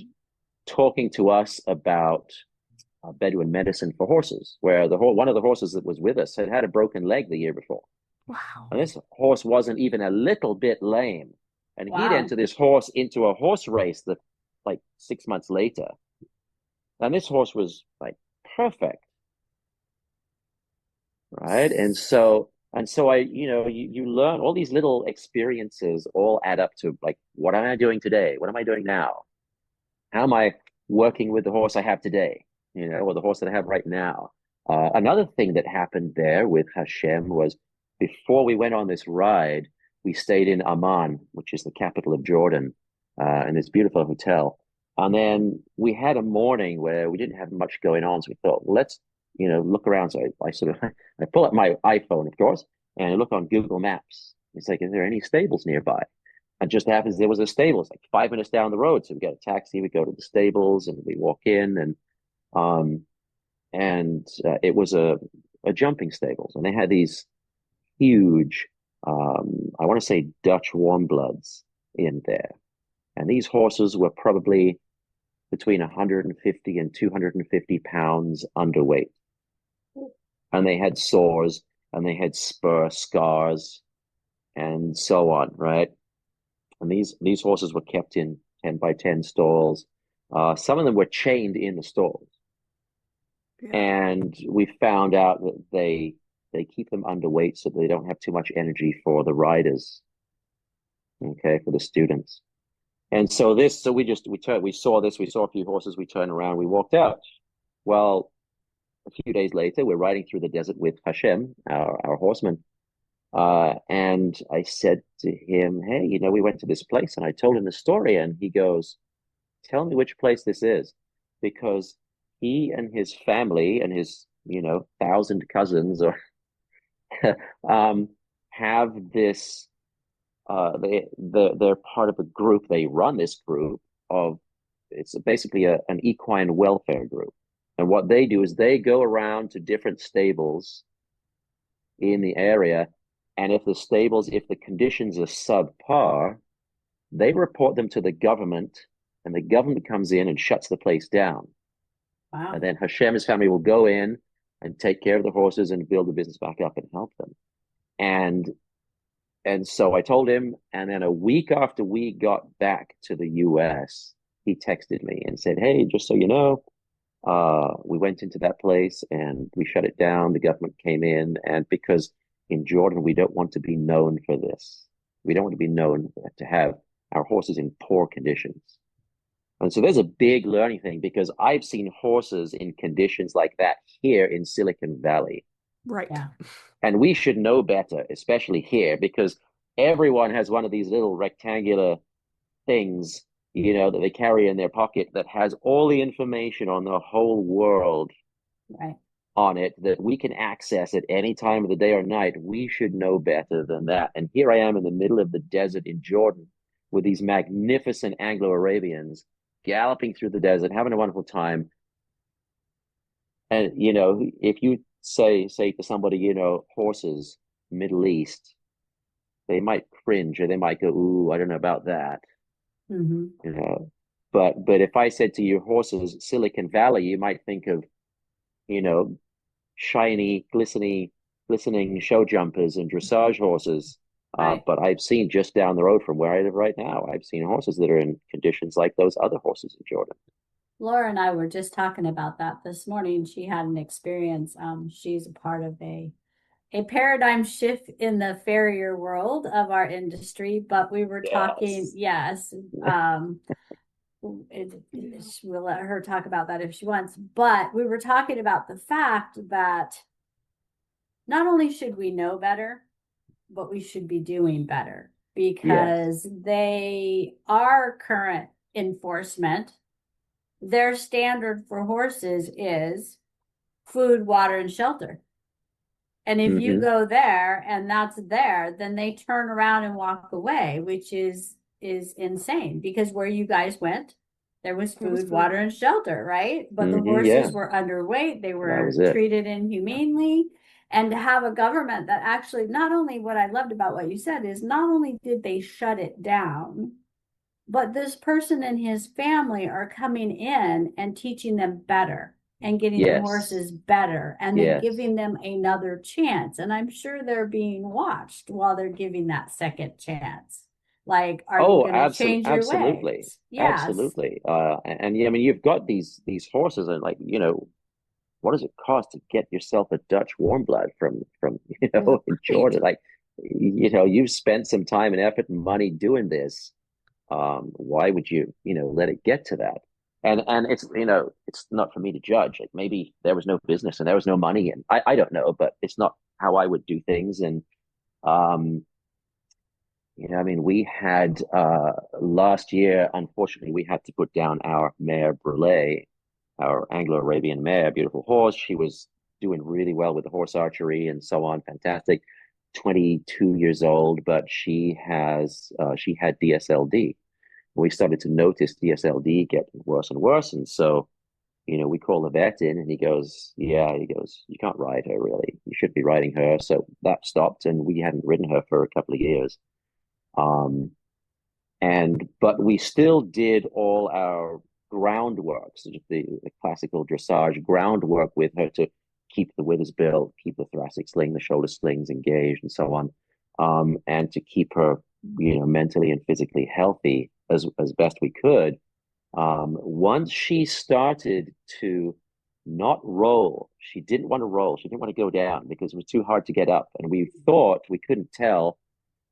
talking to us about Bedouin medicine for horses, where one of the horses that was with us had a broken leg the year before. Wow. And this horse wasn't even a little bit lame. And he'd Wow. enter this horse into a horse race like 6 months later. And this horse was like perfect. Right. And so you learn all these little experiences all add up to like, what am I doing today? What am I doing now? How am I working with the horse I have today? Or the horse that I have right now. Another thing that happened there with Hashem was before we went on this ride, we stayed in Amman, which is the capital of Jordan, in this beautiful hotel. And then we had a morning where we didn't have much going on. So we thought, well, let's, look around. So I sort of, I pull up my iPhone, of course, and I look on Google Maps. It's like, is there any stables nearby? It just happens there was a stable. It's like 5 minutes down the road. So we get a taxi, we go to the stables and we walk in and it was a jumping stables. And they had these huge, I want to say Dutch warm bloods in there. And these horses were probably between 150 and 250 pounds underweight. And they had sores and they had spur scars and so on, right? And these horses were kept in 10 by 10 stalls. Some of them were chained in the stalls. Yeah. And we found out that they keep them underweight so they don't have too much energy for the riders, okay, for the students. And so we saw this, we saw a few horses, we turned around, we walked out. Well, a few days later, we're riding through the desert with Hashem, our horseman. And I said to him, hey, we went to this place, and I told him the story, and he goes, tell me which place this is, because he and his family and his, 1,000 cousins or have this. They're part of a group. They run this group it's basically an equine welfare group. And what they do is they go around to different stables in the area. And if the conditions are subpar, they report them to the government, and the government comes in and shuts the place down. Wow. And then Hashem's family will go in and take care of the horses and build the business back up and help them. And so I told him, and then a week after we got back to the US, he texted me and said, hey, just so you know, we went into that place and we shut it down. The government came in, and because in Jordan, we don't want to be known for this. We don't want to be known to have our horses in poor conditions. And so there's a big learning thing, because I've seen horses in conditions like that here in Silicon Valley. Right. Yeah. And we should know better, especially here, because everyone has one of these little rectangular things, that they carry in their pocket that has all the information on the whole world. Right. on it that we can access at any time of the day or night, we should know better than that. And here I am in the middle of the desert in Jordan with these magnificent Anglo-Arabians galloping through the desert, having a wonderful time. And if you say to somebody, horses, Middle East, they might cringe or they might go, "Ooh, I don't know about that." Mm-hmm. You know, but if I said to you horses, Silicon Valley, you might think of, you know, shiny, glistening show jumpers and dressage horses. Right. But I've seen just down the road from where I live right now, I've seen horses that are in conditions like those other horses in Jordan. Laura and I were just talking about that this morning. She had an experience. She's a part of a paradigm shift in the farrier world of our industry, but we were talking, Yes. yes, we'll let her talk about that if she wants, but we were talking about the fact that not only should we know better, but we should be doing better Yes. because they are current enforcement. Their standard for horses is food, water, and shelter. And if you Hmm. go there and that's there, then they turn around and walk away, which is insane because where you guys went, there was It was food, food. water, and shelter, right? But the Yeah, horses were underweight, they that was were it. treated inhumanely. And to have a government that actually, not only what I loved about what you said is not only did they shut it down, but this person and his family are coming in and teaching them better and getting the Yes. horses better and then Yes. giving them another chance. And I'm sure they're being watched while they're giving that second chance. Like, are you Oh, going to change your absolutely. ways? Yes. Absolutely. And yeah, I mean, you've got these horses and like, what does it cost to get yourself a Dutch warm blood from in Right. Jordan? Like, you've spent some time and effort and money doing this. Why would you, let it get to that? And it's not for me to judge. Like maybe there was no business and there was no money, and I don't know, but it's not how I would do things. And um, I mean, we had last year, unfortunately, we had to put down our mare Brulé, our Anglo-Arabian mare, beautiful horse. She was doing really well with the horse archery and so on, fantastic. 22 years old, but she had DSLD. We started to notice DSLD get worse and worse, and so we call the vet in, and he goes, "Yeah," he goes, "You can't ride her really. You should be riding her." So that stopped, and we hadn't ridden her for a couple of years. Um, but we still did all our groundwork, so the classical dressage groundwork with her to keep the withers built, keep the thoracic sling, the shoulder slings engaged, and so on, and to keep her, mentally and physically healthy as best we could. Once she started to not roll, she didn't want to roll. She didn't want to go down because it was too hard to get up, and we thought we couldn't tell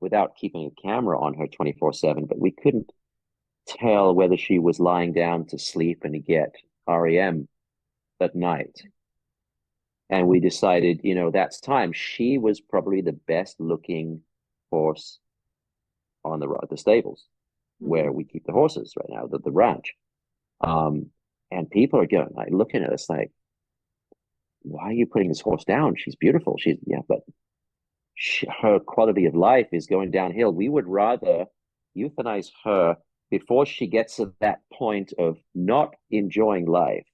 without keeping a camera on her 24/7, but we couldn't tell whether she was lying down to sleep and get REM at night. And we decided, that's time. She was probably the best looking horse on the stables Mm-hmm. where we keep the horses right now, the ranch. Um, and people are going like looking at us like, why are you putting this horse down? She's beautiful. Yeah, but her quality of life is going downhill. We would rather euthanize her before she gets to that point of not enjoying life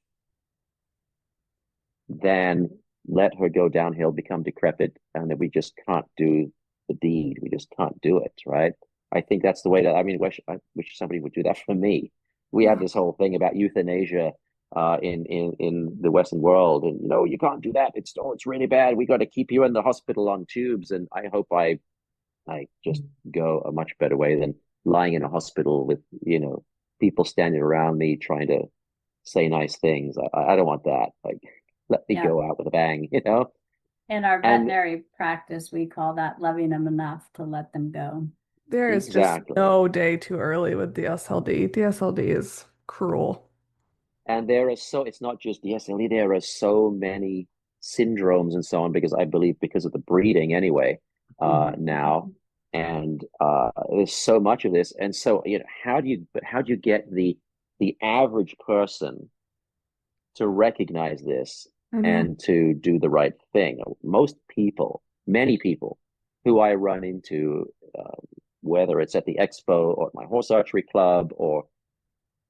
than let her go downhill, become decrepit, and that we just can't do the deed. We just can't do it, right? I think that's the way that, I mean, I wish somebody would do that for me. We have this whole thing about euthanasia in the Western world, and you can't do that. It's really bad. We got to keep you in the hospital on tubes. And I hope I just go a much better way than lying in a hospital with, people standing around me trying to say nice things. I don't want that. Like, let me Yeah. go out with a bang. In our And veterinary practice, we call that loving them enough to let them go. There is just exactly. no day too early with DSLD. DSLD is cruel. And it's not just the SLE, there are so many syndromes and so on, because I believe because of the breeding anyway, now. And there's so much of this. And so, how do you get the average person to recognize this I know. and to do the right thing. Most people, many people who I run into, whether it's at the expo or at my horse archery club or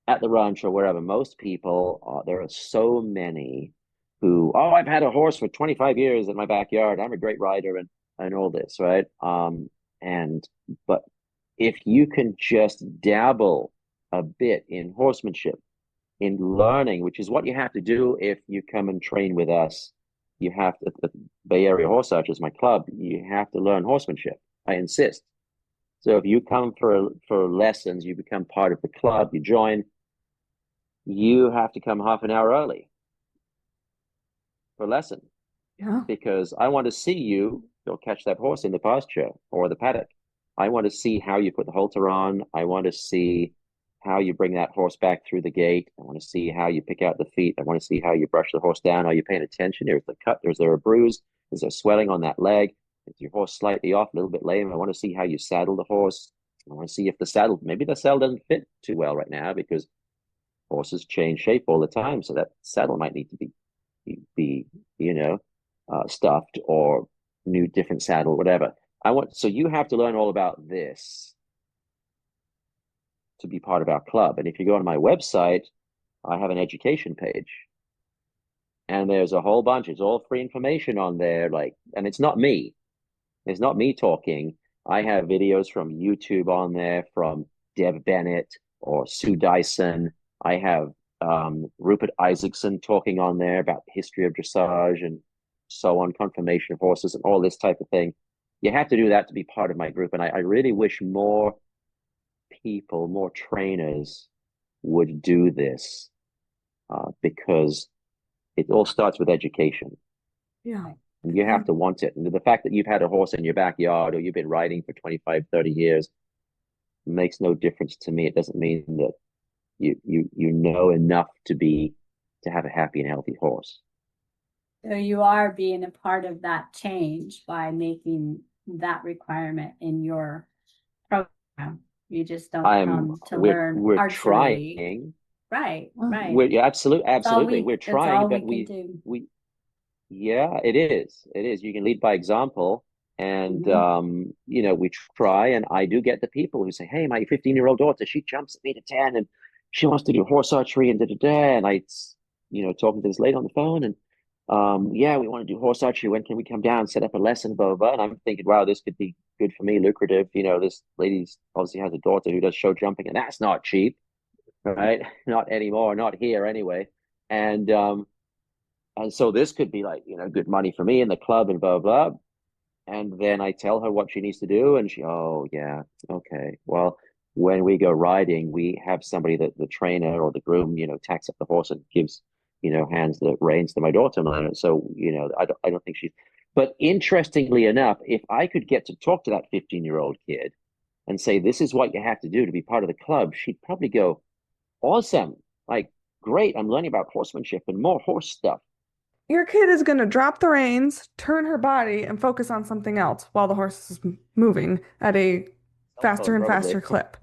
at the ranch or wherever, most people, there are so many who, oh, I've had a horse for 25 years in my backyard. I'm a great rider and all this, right? And but if you can just dabble a bit in horsemanship, in learning, which is what you have to do if you come and train with us. You have to, the Bay Area Horse Archers, my club, you have to learn horsemanship. I insist. So if you come for lessons, you become part of the club, you join, you have to come half an hour early for lesson Yeah. because I want to see you go catch that horse in the pasture or the paddock. I want to see how you put the halter on. I want to see how you bring that horse back through the gate. I want to see how you pick out the feet. I want to see how you brush the horse down. Are you paying attention? Is the cut? Is there a bruise? Is there swelling on that leg? Is your horse slightly off, a little bit lame? I want to see how you saddle the horse. I want to see if maybe the saddle doesn't fit too well right now because horses change shape all the time. So that saddle might need to be stuffed or new different saddle, whatever. So you have to learn all about this to be part of our club. And if you go on my website, I have an education page. And there's a whole bunch. It's all free information on there. And it's not me. It's not me talking. I have videos from YouTube on there from Deb Bennett or Sue Dyson. I have Rupert Isaacson talking on there about the history of dressage and so on, conformation of horses and all this type of thing. You have to do that to be part of my group. And I really wish more people, more trainers would do this because it all starts with education. Yeah. And you have to want it. And the fact that you've had a horse in your backyard or you've been riding for 25, 30 years makes no difference to me. It doesn't mean that you know enough to have a happy and healthy horse. So you are being a part of that change by making that requirement in your program. You just don't come to learn we're archery. Trying. Right, right. Absolutely. We're trying, but we yeah, it is. It is. You can lead by example. And we try, and I do get the people who say, hey, my 15-year-old daughter, she jumps at me to 10 and she wants to do horse archery and and I talking to this lady on the phone and yeah, we want to do horse archery. When can we come down and set up a lesson, blah, blah, blah. And I'm thinking, wow, this could be good for me, lucrative. This lady obviously has a daughter who does show jumping, and that's not cheap, right? Not anymore, not here anyway. And so this could be good money for me in the club and blah, blah, blah. And then I tell her what she needs to do, and oh yeah, okay. Well, when we go riding, we have somebody that the trainer or the groom, tacks up the horse and gives, hands the reins to my daughter. So, I don't think she's. But interestingly enough, if I could get to talk to that 15-year-old kid and say, this is what you have to do to be part of the club, she'd probably go, awesome, great. I'm learning about horsemanship and more horse stuff. Your kid is going to drop the reins, turn her body, and focus on something else while the horse is moving at a faster and faster clip.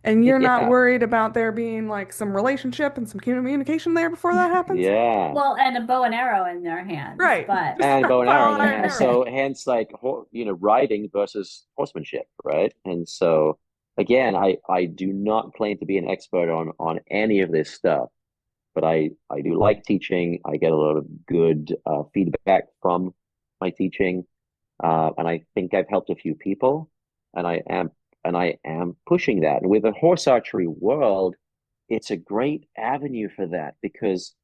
And you're not worried about there being some relationship and some communication there before that happens? Yeah. Well, and a bow and arrow in their hands. Right. And a bow and arrow in their hands. So hence riding versus horsemanship, right? And so again, I do not claim to be an expert on any of this stuff. But I do like teaching. I get a lot of good feedback from my teaching, and I think I've helped a few people, and I am pushing that. And with the horse archery world, it's a great avenue for that because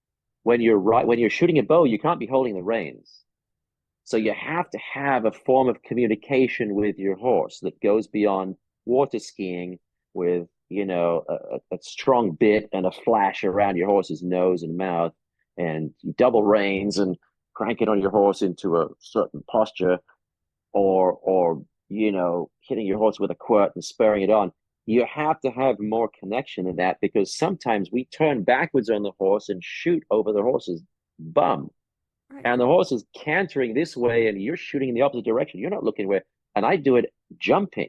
when you're shooting a bow, you can't be holding the reins, so you have to have a form of communication with your horse that goes beyond water skiing with a strong bit and a flash around your horse's nose and mouth, and you double reins and crank it on your horse into a certain posture, or hitting your horse with a quirt and spurring it on. You have to have more connection than that because sometimes we turn backwards on the horse and shoot over the horse's bum. Right. And the horse is cantering this way and you're shooting in the opposite direction. You're not looking where, and I do it jumping.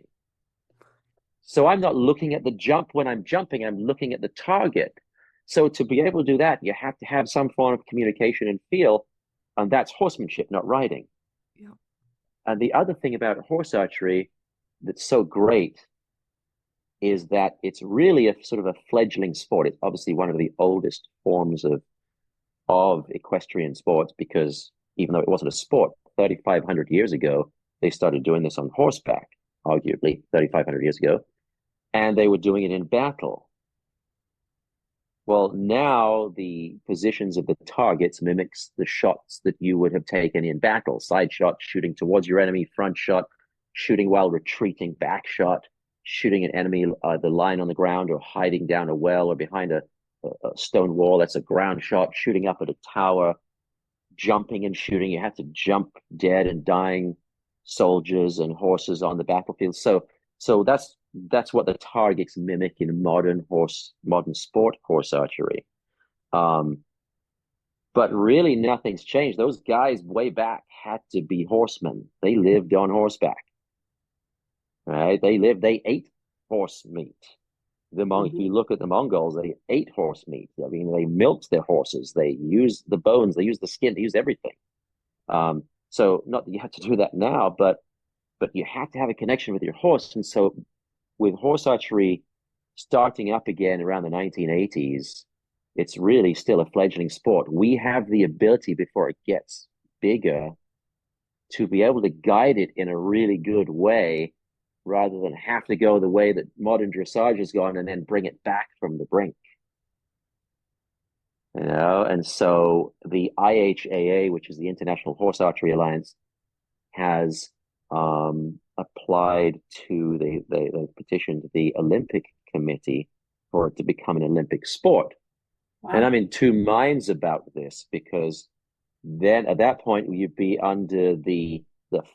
So I'm not looking at the jump when I'm jumping, I'm looking at the target. So to be able to do that, you have to have some form of communication and feel. And that's horsemanship, not riding. Yeah. And the other thing about horse archery that's so great is that it's really a sort of a fledgling sport. It's obviously one of the oldest forms of equestrian sports, because even though it wasn't a sport, 3,500 years ago, they started doing this on horseback, arguably 3,500 years ago, and they were doing it in battle. Well, now the positions of the targets mimics the shots that you would have taken in battle. Side shot, shooting towards your enemy; front shot, shooting while retreating; back shot, shooting an enemy either lying on the ground or hiding down a well or behind a stone wall. That's a ground shot. Shooting up at a tower, jumping and shooting. You have to jump dead and dying soldiers and horses on the battlefield. So that's what the targets mimic in modern sport horse archery. But really nothing's changed. Those guys way back had to be horsemen. They lived on horseback. Right? They ate horse meat. If you look at the Mongols, they ate horse meat. I mean, they milked their horses. They used the bones. They used the skin. They used everything. So not that you have to do that now, but you have to have a connection with your horse. And so with horse archery starting up again around the 1980s, it's really still a fledgling sport. We have the ability, before it gets bigger, to be able to guide it in a really good way, rather than have to go the way that modern dressage has gone and then bring it back from the brink. And so the IHAA, which is the International Horse Archery Alliance, has applied to they petitioned the Olympic Committee for it to become an Olympic sport. Wow. And I'm in two minds about this, because then at that point you'd be under the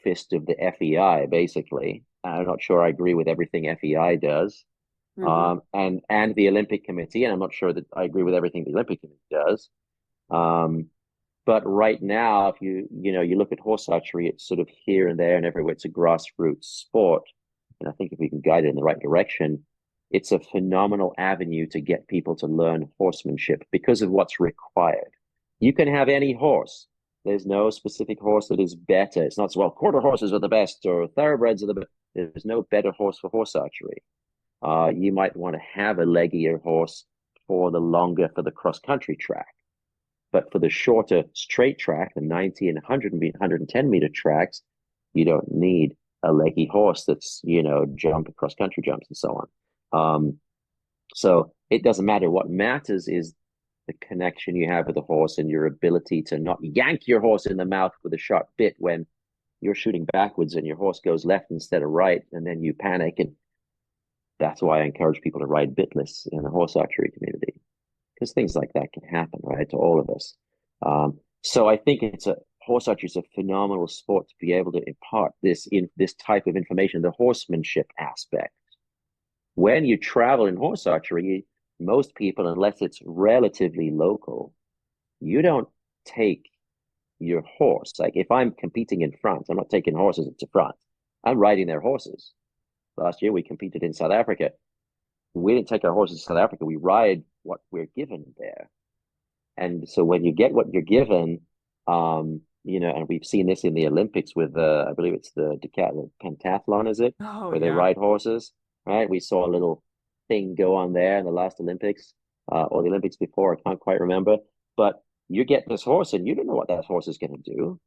fist of the FEI, basically. I'm not sure I agree with everything FEI does, and the Olympic Committee, and I'm not sure that I agree with everything the Olympic Committee does. But right now, if you look at horse archery, it's sort of here and there and everywhere. It's a grassroots sport, and I think if we can guide it in the right direction, it's a phenomenal avenue to get people to learn horsemanship because of what's required. You can have any horse. There's no specific horse that is better. It's not, well, quarter horses are the best or thoroughbreds are the best. There's no better horse for horse archery. You might want to have a leggier horse for the cross-country track. But for the shorter straight track, the 90 and 110 meter tracks, you don't need a leggy horse that's, jump across country jumps and so on. So it doesn't matter. What matters is the connection you have with the horse and your ability to not yank your horse in the mouth with a sharp bit when you're shooting backwards and your horse goes left instead of right, and then you panic. And that's why I encourage people to ride bitless in the horse archery community, because things like that can happen, right, to all of us. So I think horse archery is a phenomenal sport to be able to impart this type of information, the horsemanship aspect. When you travel in horse archery, most people, unless it's relatively local, you don't take your horse. Like if I'm competing in France, I'm not taking horses to France. I'm riding their horses. Last year we competed in South Africa. We didn't take our horses to South Africa. We ride what we're given there. And so when you get what you're given, and we've seen this in the Olympics with I believe it's the pentathlon, is it? Oh, where they ride horses, right? We saw a little thing go on there in the last Olympics, or the Olympics before. I can't quite remember. But you get this horse and you don't know what that horse is going to do.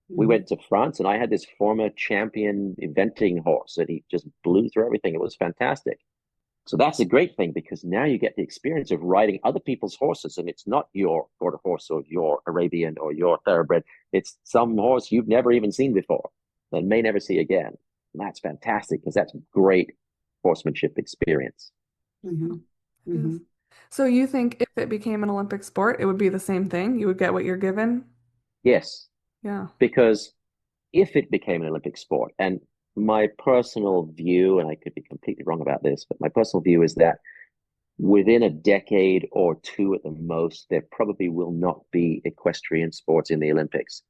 We went to France and I had this former champion eventing horse that he just blew through everything. It was fantastic. So that's a great thing, because now you get the experience of riding other people's horses, and it's not your quarter horse or your Arabian or your thoroughbred. It's some horse you've never even seen before and may never see again. And that's fantastic, because that's great horsemanship experience. So you think if it became an Olympic sport, it would be the same thing? You would get what you're given? Yes. Yeah. Because if it became an Olympic sport, and my personal view, and I could be completely wrong about this, but my personal view is that within a decade or two at the most, there probably will not be equestrian sports in the Olympics.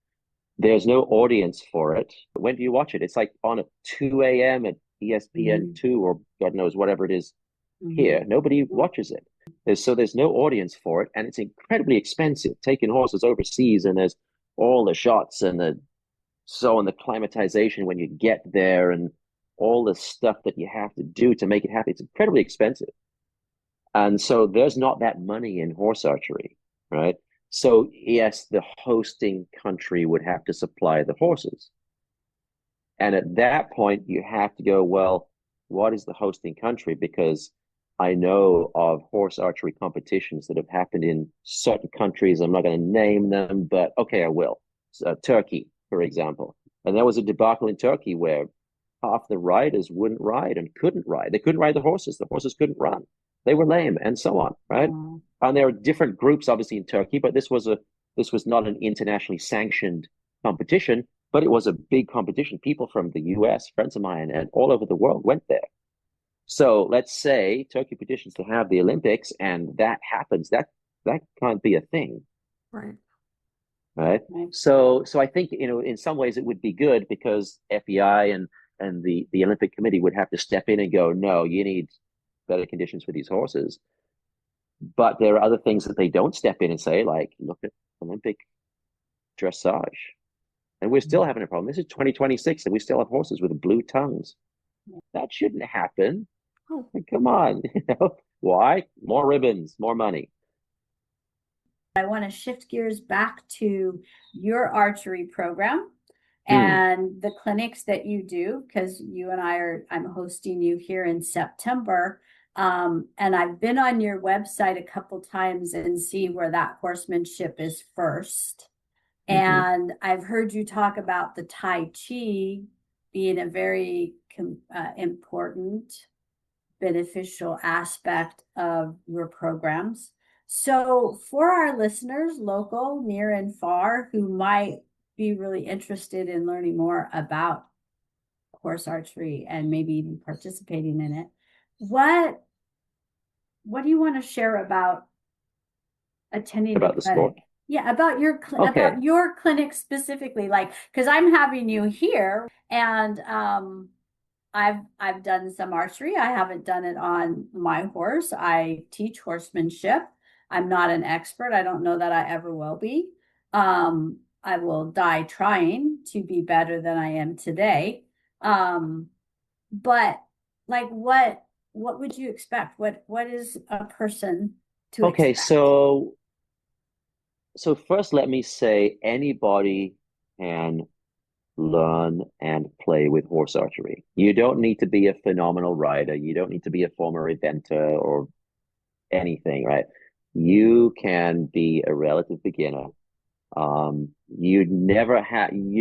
There's no audience for it. When do you watch it? It's like on at 2 a.m. at ESPN2 or God knows, whatever it is here. Nobody watches it. So there's no audience for it, and it's incredibly expensive. Taking horses overseas, and there's all the shots and the climatization when you get there and all the stuff that you have to do to make it happen. It's incredibly expensive. And so there's not that money in horse archery, right? So yes, the hosting country would have to supply the horses. And at that point, you have to go, well, what is the hosting country? Because I know of horse archery competitions that have happened in certain countries. I'm not going to name them, but okay, I will. Turkey, for example. And there was a debacle in Turkey where half the riders wouldn't ride and couldn't ride. They couldn't ride the horses. The horses couldn't run. They were lame and so on, right? And there are different groups, obviously, in Turkey, but this was not an internationally sanctioned competition, but it was a big competition. People from the US, friends of mine, and all over the world went there. So let's say Turkey petitions to have the Olympics, and that happens. That can't be a thing, Right. right? So I think in some ways it would be good because FEI and the Olympic Committee would have to step in and go, no, you need better conditions for these horses. But there are other things that they don't step in and say, like, look at Olympic dressage. And we're still having a problem. This is 2026 and we still have horses with blue tongues. That shouldn't happen. Oh, come on. Why? More ribbons, more money. I want to shift gears back to your archery program and the clinics that you do, because I'm hosting you here in September. And I've been on your website a couple times and see where that horsemanship is first. And I've heard you talk about the Tai Chi being a very important, beneficial aspect of your programs. So for our listeners, local, near and far, who might be really interested in learning more about horse archery and maybe even participating in it, what do you want to share about attending about the clinic? sport? Yeah, about your clinic specifically, like, because I'm having you here, and I've done some archery. I haven't done it on my horse. I teach horsemanship. I'm not an expert. I don't know that I ever will be. I will die trying to be better than I am today. But like, what would you expect? What is a person to Okay, expect? so first let me say anybody can learn and play with horse archery. You don't need to be a phenomenal rider. You don't need to be a former eventer or anything, right? You can be a relative beginner. You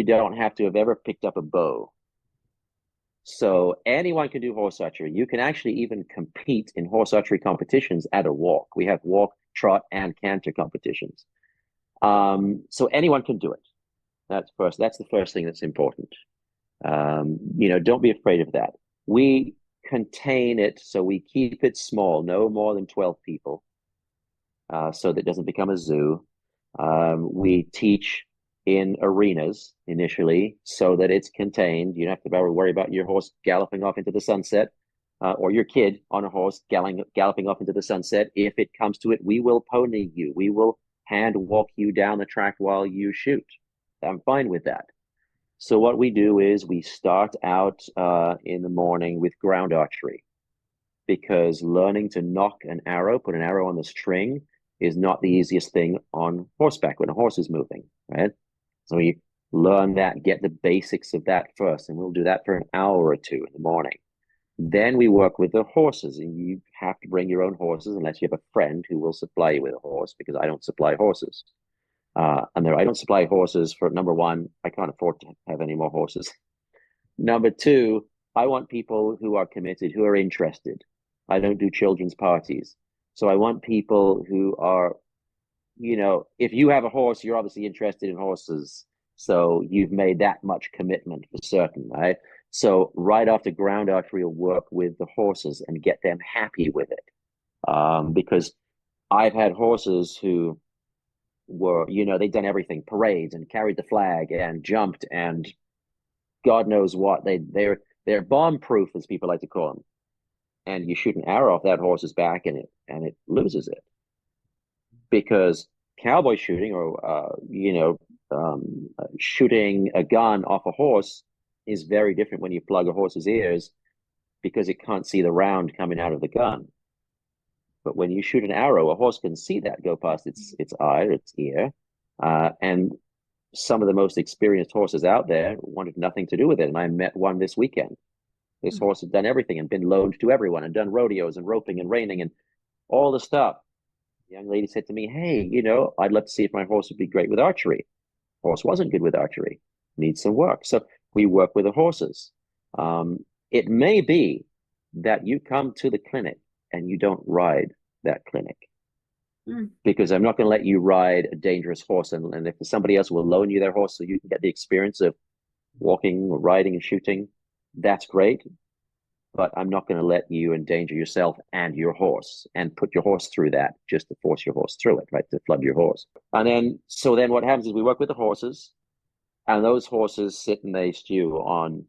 don't have to have ever picked up a bow. So anyone can do horse archery. You can actually even compete in horse archery competitions at a walk. We have walk, trot, and canter competitions. So anyone can do it. That's the first thing that's important. Don't be afraid of that. We contain it, so we keep it small, no more than 12 people, so that it doesn't become a zoo. We teach in arenas initially so that it's contained. You don't have to worry about your horse galloping off into the sunset, or your kid on a horse galloping off into the sunset. If it comes to it, we will pony you. We will hand walk you down the track while you shoot. I'm fine with that. So what we do is we start out in the morning with ground archery, because learning to nock an arrow, put an arrow on the string, is not the easiest thing on horseback when a horse is moving, right? So we learn that, get the basics of that first, and we'll do that for an hour or two in the morning. Then we work with the horses, and you have to bring your own horses unless you have a friend who will supply you with a horse, because I don't supply horses. I don't supply horses for, number one, I can't afford to have any more horses. Number two, I want people who are committed, who are interested. I don't do children's parties. So I want people who are, if you have a horse, you're obviously interested in horses. So you've made that much commitment for certain, right? So right after ground archery, you'll work with the horses and get them happy with it. Because I've had horses who were, they'd done everything, parades and carried the flag and jumped and God knows what. They're bomb proof, as people like to call them. And you shoot an arrow off that horse's back and it loses it. Because cowboy shooting or shooting a gun off a horse is very different when you plug a horse's ears because it can't see the round coming out of the gun. But when you shoot an arrow, a horse can see that go past its eye, its ear, and some of the most experienced horses out there wanted nothing to do with it. And I met one this weekend. This horse had done everything and been loaned to everyone and done rodeos and roping and reining and all the stuff. The young lady said to me, "Hey, I'd love to see if my horse would be great with archery." Horse wasn't good with archery, needs some work. So we work with the horses. It may be that you come to the clinic and you don't ride that clinic because I'm not going to let you ride a dangerous horse. And if somebody else will loan you their horse so you can get the experience of walking, or riding, and shooting, that's great. But I'm not going to let you endanger yourself and your horse and put your horse through that just to force your horse through it, right? To flood your horse. And then what happens is we work with the horses, and those horses sit and they stew on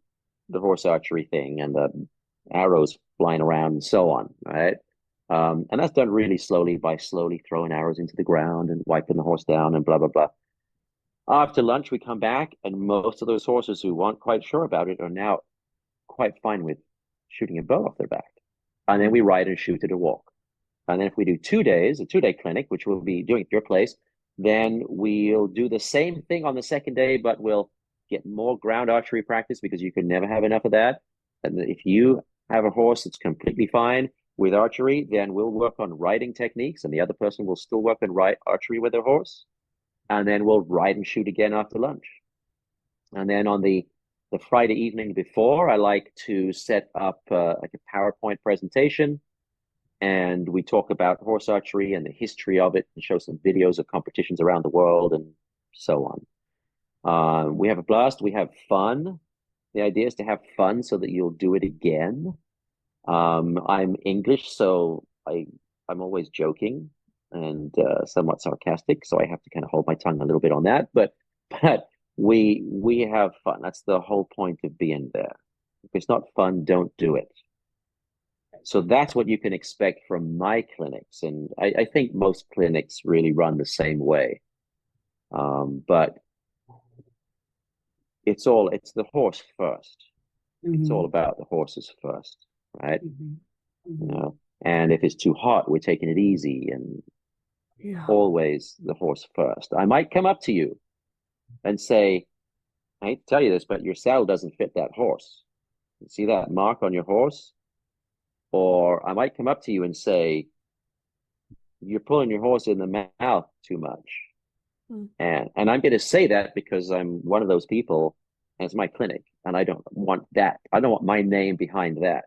the horse archery thing and the arrows flying around and so on, right? And that's done really slowly by slowly throwing arrows into the ground and wiping the horse down and blah, blah, blah. After lunch, we come back, and most of those horses who weren't quite sure about it are now quite fine with shooting a bow off their back. And then we ride and shoot at a walk. And then if we do 2 days, a 2-day clinic, which we'll be doing at your place, then we'll do the same thing on the second day, but we'll get more ground archery practice because you can never have enough of that. And if you have a horse that's completely fine with archery, then we'll work on riding techniques, and the other person will still work on archery with their horse. And then we'll ride and shoot again after lunch. And then on the Friday evening before, I like to set up like a PowerPoint presentation, and we talk about horse archery and the history of it and show some videos of competitions around the world and so on. We have a blast. We have fun. The idea is to have fun so that you'll do it again. I'm English, so I'm always joking and somewwhat sarcastic, so I have to kind of hold my tongue a little bit on that. But we have fun. That's the whole point of being there. If it's not fun, don't do it. So that's what you can expect from my clinics. And I think most clinics really run the same way. But it's the horse first. It's all about the horses first, right? And if it's too hot, we're taking it easy, and always the horse first. I might come up to you and say, "I hate to tell you this, but your saddle doesn't fit that horse. You see that mark on your horse?" Or I might come up to you and say, "You're pulling your horse in the mouth too much." And I'm going to say that because I'm one of those people, and it's my clinic, and I don't want that. I don't want my name behind that.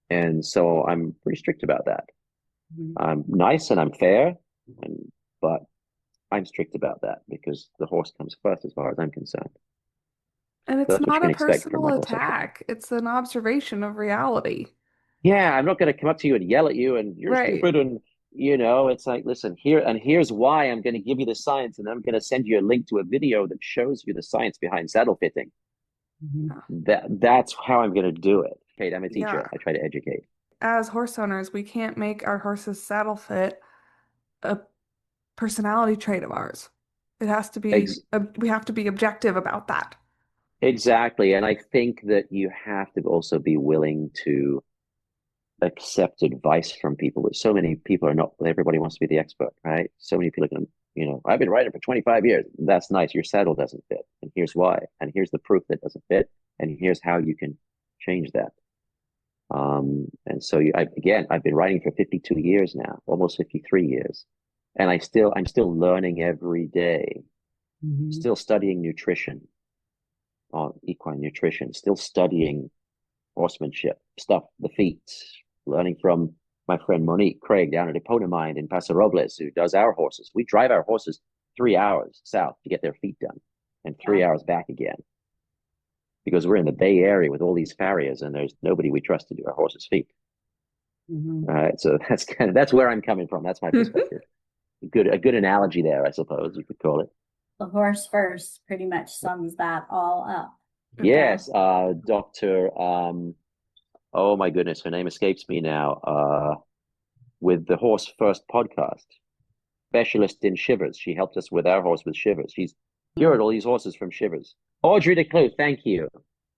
And so I'm pretty strict about that. I'm nice and I'm fair, but I'm strict about that because the horse comes first as far as I'm concerned. And it's That's what you not can a expect from personal my horse archery. attack. It's an observation of reality. Yeah, I'm not going to come up to you and yell at you and you're Right. stupid, and it's like, listen, here's why I'm going to give you the science, and I'm going to send you a link to a video that shows you the science behind saddle fitting. That's how I'm going to do it. Kate, I'm a teacher. Yeah. I try to educate. As horse owners, we can't make our horse's saddle fit a personality trait of ours. It has to be, Ex we have to be objective about that. exactly. And I think that you have to also be willing to accept advice from people. But so many people are not, everybody wants to be the expert, right? So many people are going to, I've been riding for 25 years. That's nice. Your saddle doesn't fit. And here's why. And here's the proof that doesn't fit. And here's how you can change that. And so I've been riding for 52 years now, almost 53 years. And I'm still learning every day, still studying nutrition, equine nutrition, still studying horsemanship stuff, the feet, learning from my friend Monique Craig down at Eponymine in Paso Robles, who does our horses. We drive our horses 3 hours south to get their feet done and 3 hours back again because we're in the Bay Area with all these farriers and there's nobody we trust to do our horses' feet. All right. So that's where I'm coming from. That's my perspective. A good analogy there, I suppose you could call it. The horse first pretty much sums that all up. Yes, Dr. Oh my goodness, her name escapes me now. With the Horse First podcast. specialist in shivers. She helped us with our horse with shivers. She's cured all these horses from shivers. Audrey DeClue, thank you.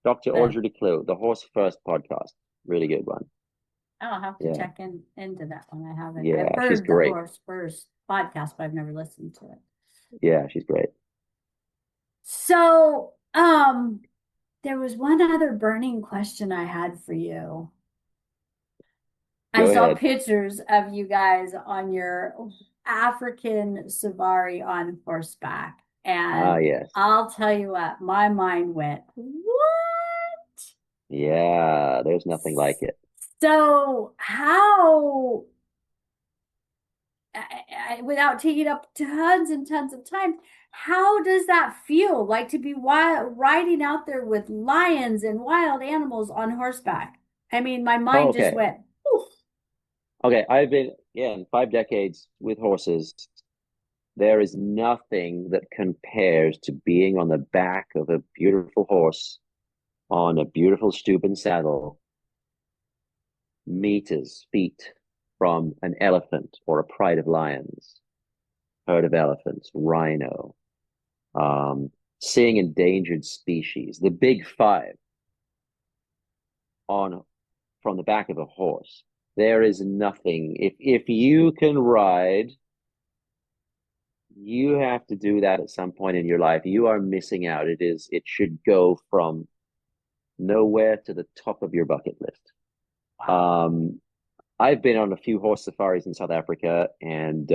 Dr. Good. Audrey DeClue, the Horse First podcast. Really good one. I'll have to Yeah. check into that one. I haven't. Yeah, I've she's heard the great. Horse First podcast, but I've never listened to it. Yeah, she's great. So, there was one other burning question I had for you. I Go saw ahead. pictures of you guys on your African safari on horseback. And Yes. I'll tell you what, my mind went, what? Yeah, there's nothing like it. So how, without taking up tons and tons of time, how does that feel like to be riding out there with lions and wild animals on horseback? I mean, my mind just Okay. went, oof. Okay, I've been, in 5 decades with horses. There is nothing that compares to being on the back of a beautiful horse on a beautiful Steuben saddle, meters, feet from an elephant or a pride of lions, herd of elephants, rhino, seeing endangered species, the big five on from the back of a horse. There is nothing. If you can ride, you have to do that at some point in your life. You are missing out. It should go from nowhere to the top of your bucket list. Wow. I've been on a few horse safaris in South Africa, and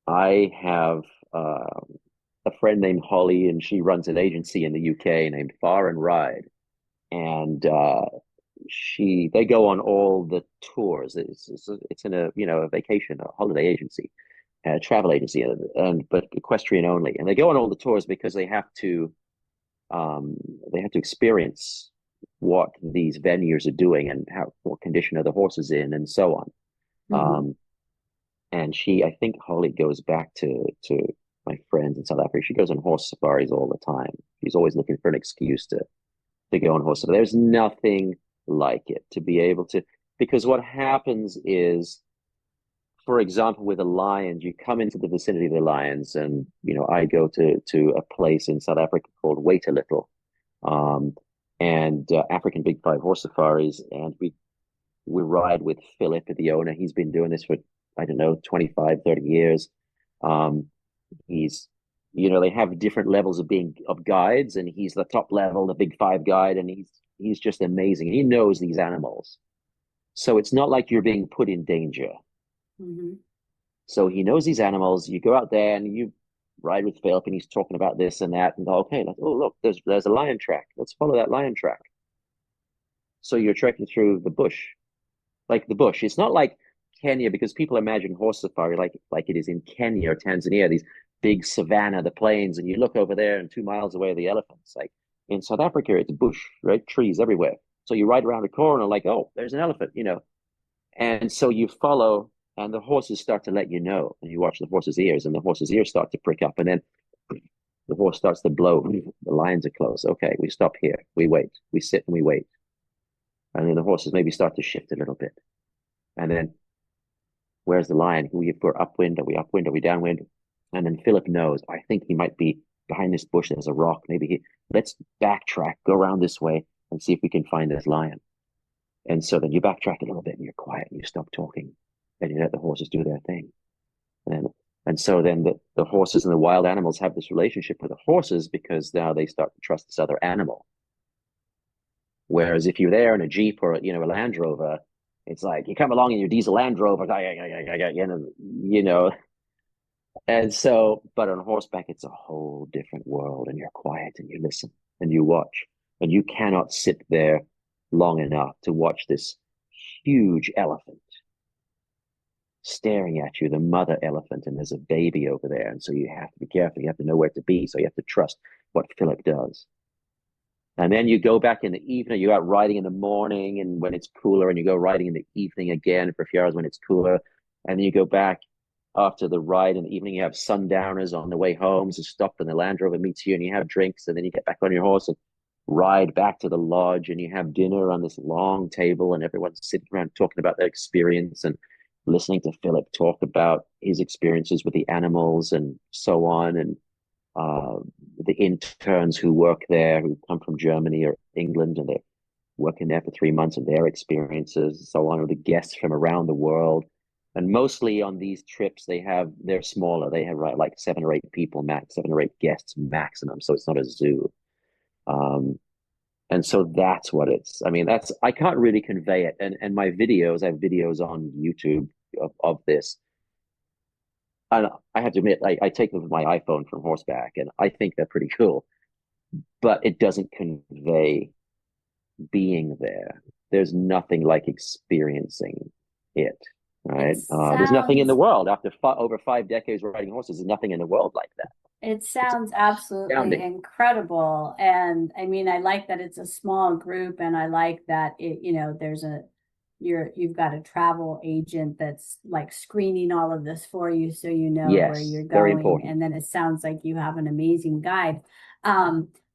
I have a friend named Holly, and she runs an agency in the UK named Far and Ride, and they go on all the tours. It's in a vacation, a holiday agency, a travel agency, but equestrian only, and they go on all the tours because they have to experience what these venues are doing and what condition are the horses in and so on. Mm-hmm. And I think Holly goes back to my friends in South Africa. She goes on horse safaris all the time. She's always looking for an excuse to go on horse safari. There's nothing like it to be able to, because what happens is, for example, with the lions, you come into the vicinity of the lions, and I go to a place in South Africa called Wait a Little, and African Big Five horse safaris, and we ride with Philip, the owner. He's been doing this for, I don't know, 25, 30 years. He's, they have different levels of guides, and he's the top level, the Big Five guide, and he's just amazing. He knows these animals. So it's not like you're being put in danger. Mm-hmm. So he knows these animals. You go out there and you ride with Philip, and he's talking about this and that, and okay, look, there's a lion track. Let's follow that lion track. So you're trekking through the bush, like the bush. It's not like Kenya, because people imagine horse safari like it is in Kenya or Tanzania, these big savanna, the plains, and you look over there and 2 miles away are the elephants. Like in South Africa, it's bush, right? Trees everywhere. So you ride around a corner like, oh, there's an elephant, And so you follow, and the horses start to let you know, and you watch the horse's ears, and the horse's ears start to prick up, and then the horse starts to blow. The lions are close. Okay, we stop here. We wait. We sit and we wait. And then the horses maybe start to shift a little bit. And then, where's the lion? We're upwind. Are we upwind? Are we downwind? And then Philip knows, I think he might be behind this bush. There's a rock. Let's backtrack, go around this way, and see if we can find this lion. And so then you backtrack a little bit, and you're quiet, and you stop talking, and you let the horses do their thing. And so then the horses and the wild animals have this relationship with the horses, because now they start to trust this other animal. Whereas if you're there in a Jeep or a Land Rover, it's like you come along in your diesel Land Rover, And so, but on horseback, it's a whole different world, and you're quiet and you listen and you watch, and you cannot sit there long enough to watch this huge elephant staring at you, the mother elephant, and there's a baby over there. And so you have to be careful. You have to know where to be. So you have to trust what Philip does. And then you go back in the evening, you go out riding in the morning and when it's cooler, and you go riding in the evening again for a few hours when it's cooler. And then you go back after the ride in the evening, you have sundowners on the way home. So stop and the Land Rover meets you and you have drinks, and then you get back on your horse and ride back to the lodge, and you have dinner on this long table, and everyone's sitting around talking about their experience. And listening to Philip talk about his experiences with the animals and so on, and uh, the interns who work there who come from Germany or England and they're working there for 3 months and their experiences and so on, or the guests from around the world. And mostly on these trips, they're smaller. They have like 7 or 8 people max, 7 or 8 guests maximum. So it's not a zoo. Um, and so that's what it's, I mean, I can't really convey it. And my videos, I have videos on YouTube of this. And I have to admit, I take them with my iPhone from horseback and I think they're pretty cool, but it doesn't convey being there. There's nothing like experiencing it, It right? There's nothing in the sounds world after over 5 decades riding horses. There's nothing in the world like that. It It's sounds absolutely astounding. incredible. And I mean, I like that it's a small group and I like that there's you've got a travel agent that's like screening all of this for you so you know where Yes, you're very going. important. And then it sounds like you have an amazing guide.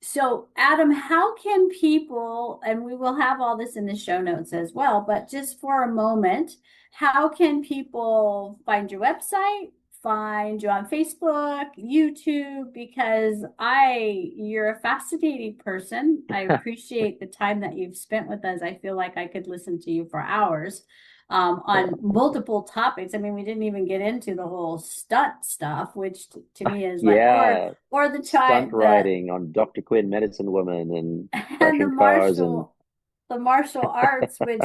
So Adam, how can people, and we will have all this in the show notes as well, but just for a moment, how can people find your website? Find you on Facebook, YouTube, because you're a fascinating person. I appreciate the time that you've spent with us. I feel like I could listen to you for hours on multiple topics. I mean, we didn't even get into the whole stunt stuff, which to me is like, Yeah, or the stunt time the riding on Dr. Quinn, Medicine Woman, and and crashing cars, and the martial arts, which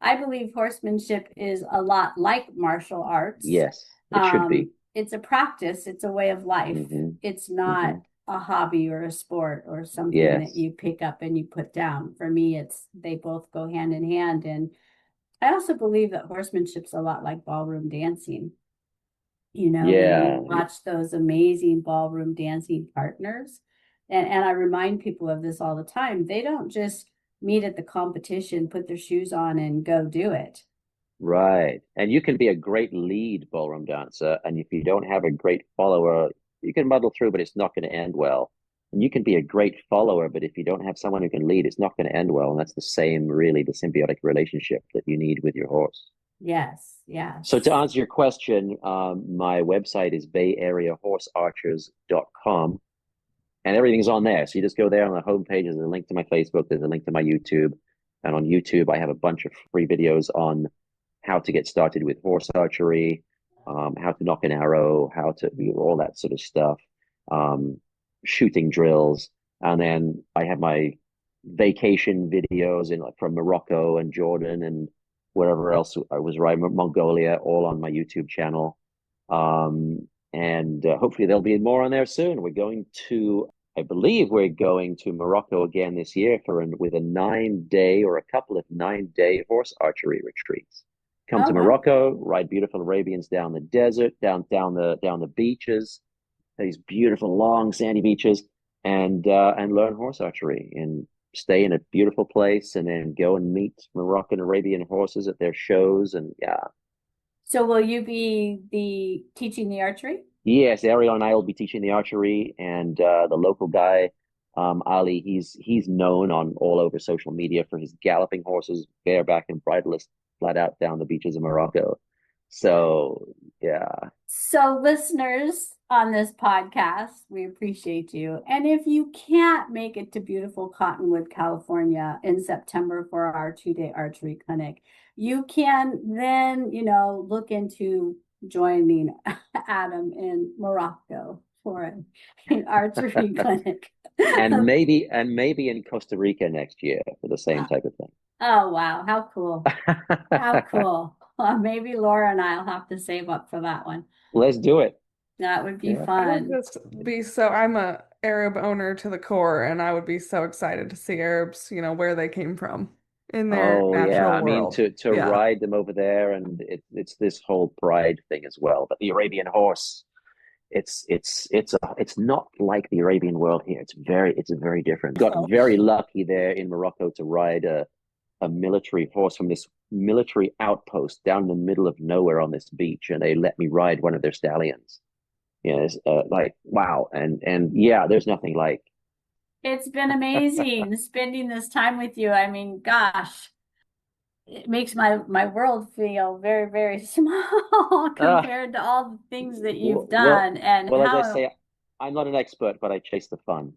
I believe horsemanship is a lot like martial arts. yes, it should be. It's a practice, it's a way of life. Hmm. It's Hmm. not a hobby or a sport or something that Yes, you pick up and you put down. For me, it's they both go hand in hand. And I also believe that horsemanship's a lot like ballroom dancing. When yeah, you watch those amazing ballroom dancing partners, and I remind people of this all the time, they don't just meet at the competition, put their shoes on, and go do it. right. And you can be a great lead ballroom dancer, and if you don't have a great follower, you can muddle through, but it's not going to end well. And you can be a great follower, but if you don't have someone who can lead, it's not going to end well. And that's the same, really, the symbiotic relationship that you need with your horse. Yes, So to yes. answer your question, my website is bayareahorsearchers.com, and everything's on there. So you just go there on the homepage. There's a link to my Facebook. There's a link to my YouTube. And on YouTube, I have a bunch of free videos on how to get started with horse archery, how to nock an arrow, how to all that sort of stuff, um, shooting drills. And then I have my vacation videos in like from Morocco and Jordan and wherever else I was riding, Mongolia, all on my YouTube channel. And hopefully there'll be more on there soon. I believe we're going to Morocco again this year with a 9 day or a couple of 9 day horse archery retreats. Come Oh, to wow. Morocco, ride beautiful Arabians down the desert, down the beaches, these beautiful long sandy beaches, and learn horse archery and stay in a beautiful place, and then go and meet Moroccan Arabian horses at their shows. And yeah, So will you be the teaching the archery? yes, Ariel and I will be teaching the archery, and the local guy, Ali, he's known on all over social media for his galloping horses, bareback and bridleless, flat out down the beaches of Morocco. So yeah. So, listeners on this podcast, we appreciate you. And if you can't make it to beautiful Cottonwood, California in September for our 2 day archery clinic, you can then, look into joining Adam in Morocco for an archery clinic. And maybe in Costa Rica next year for the same type of Oh, wow. How cool. How thing. cool. Well, maybe Laura and I'll have to save up for that one. Let's do it. That would be Yeah. I would fun. just be so, I'm a Arab owner to the core, and I would be so excited to see Arabs, where they came from in their Oh yeah, natural I mean world. to Yeah. ride them over there, and it's this whole pride thing as well. But the Arabian horse, it's not like the Arabian world here. It's very different. Got So, very lucky there in Morocco to ride a military horse from this military outpost down in the middle of nowhere on this beach, and they let me ride one of their stallions. It's like wow, and yeah, there's nothing like. It's been amazing spending this time with you. I mean, gosh, it makes my world feel very, very small Ah, compared to all the things that you've well, done and well, as I how say, I'm not an expert, but I chase the fun.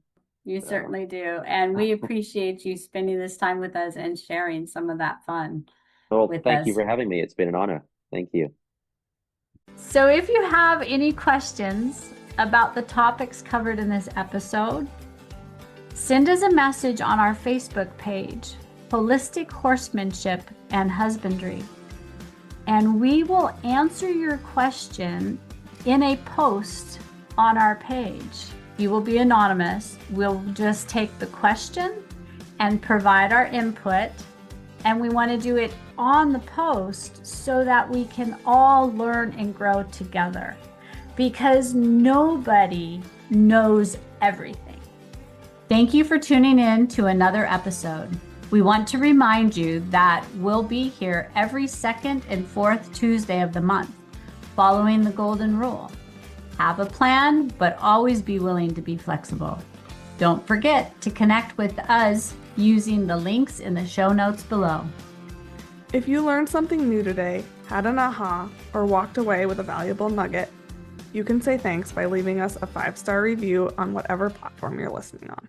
you So, certainly do. And we appreciate you spending this time with us and sharing some of that fun well, with thank you us. for having me. It's been an honor. Thank you. So if you have any questions about the topics covered in this episode, send us a message on our Facebook page, Holistic Horsemanship and Husbandry, and we will answer your question in a post on our page. You will be anonymous. We'll just take the question and provide our input, and we want to do it on the post so that we can all learn and grow together, because nobody knows everything. Thank you for tuning in to another episode. We want to remind you that we'll be here every second and fourth Tuesday of the month, following the golden rule. Have a plan, but always be willing to be flexible. Don't forget to connect with us using the links in the show notes below. If you learned something new today, had an aha, or walked away with a valuable nugget, you can say thanks by leaving us a 5-star review on whatever platform you're listening on.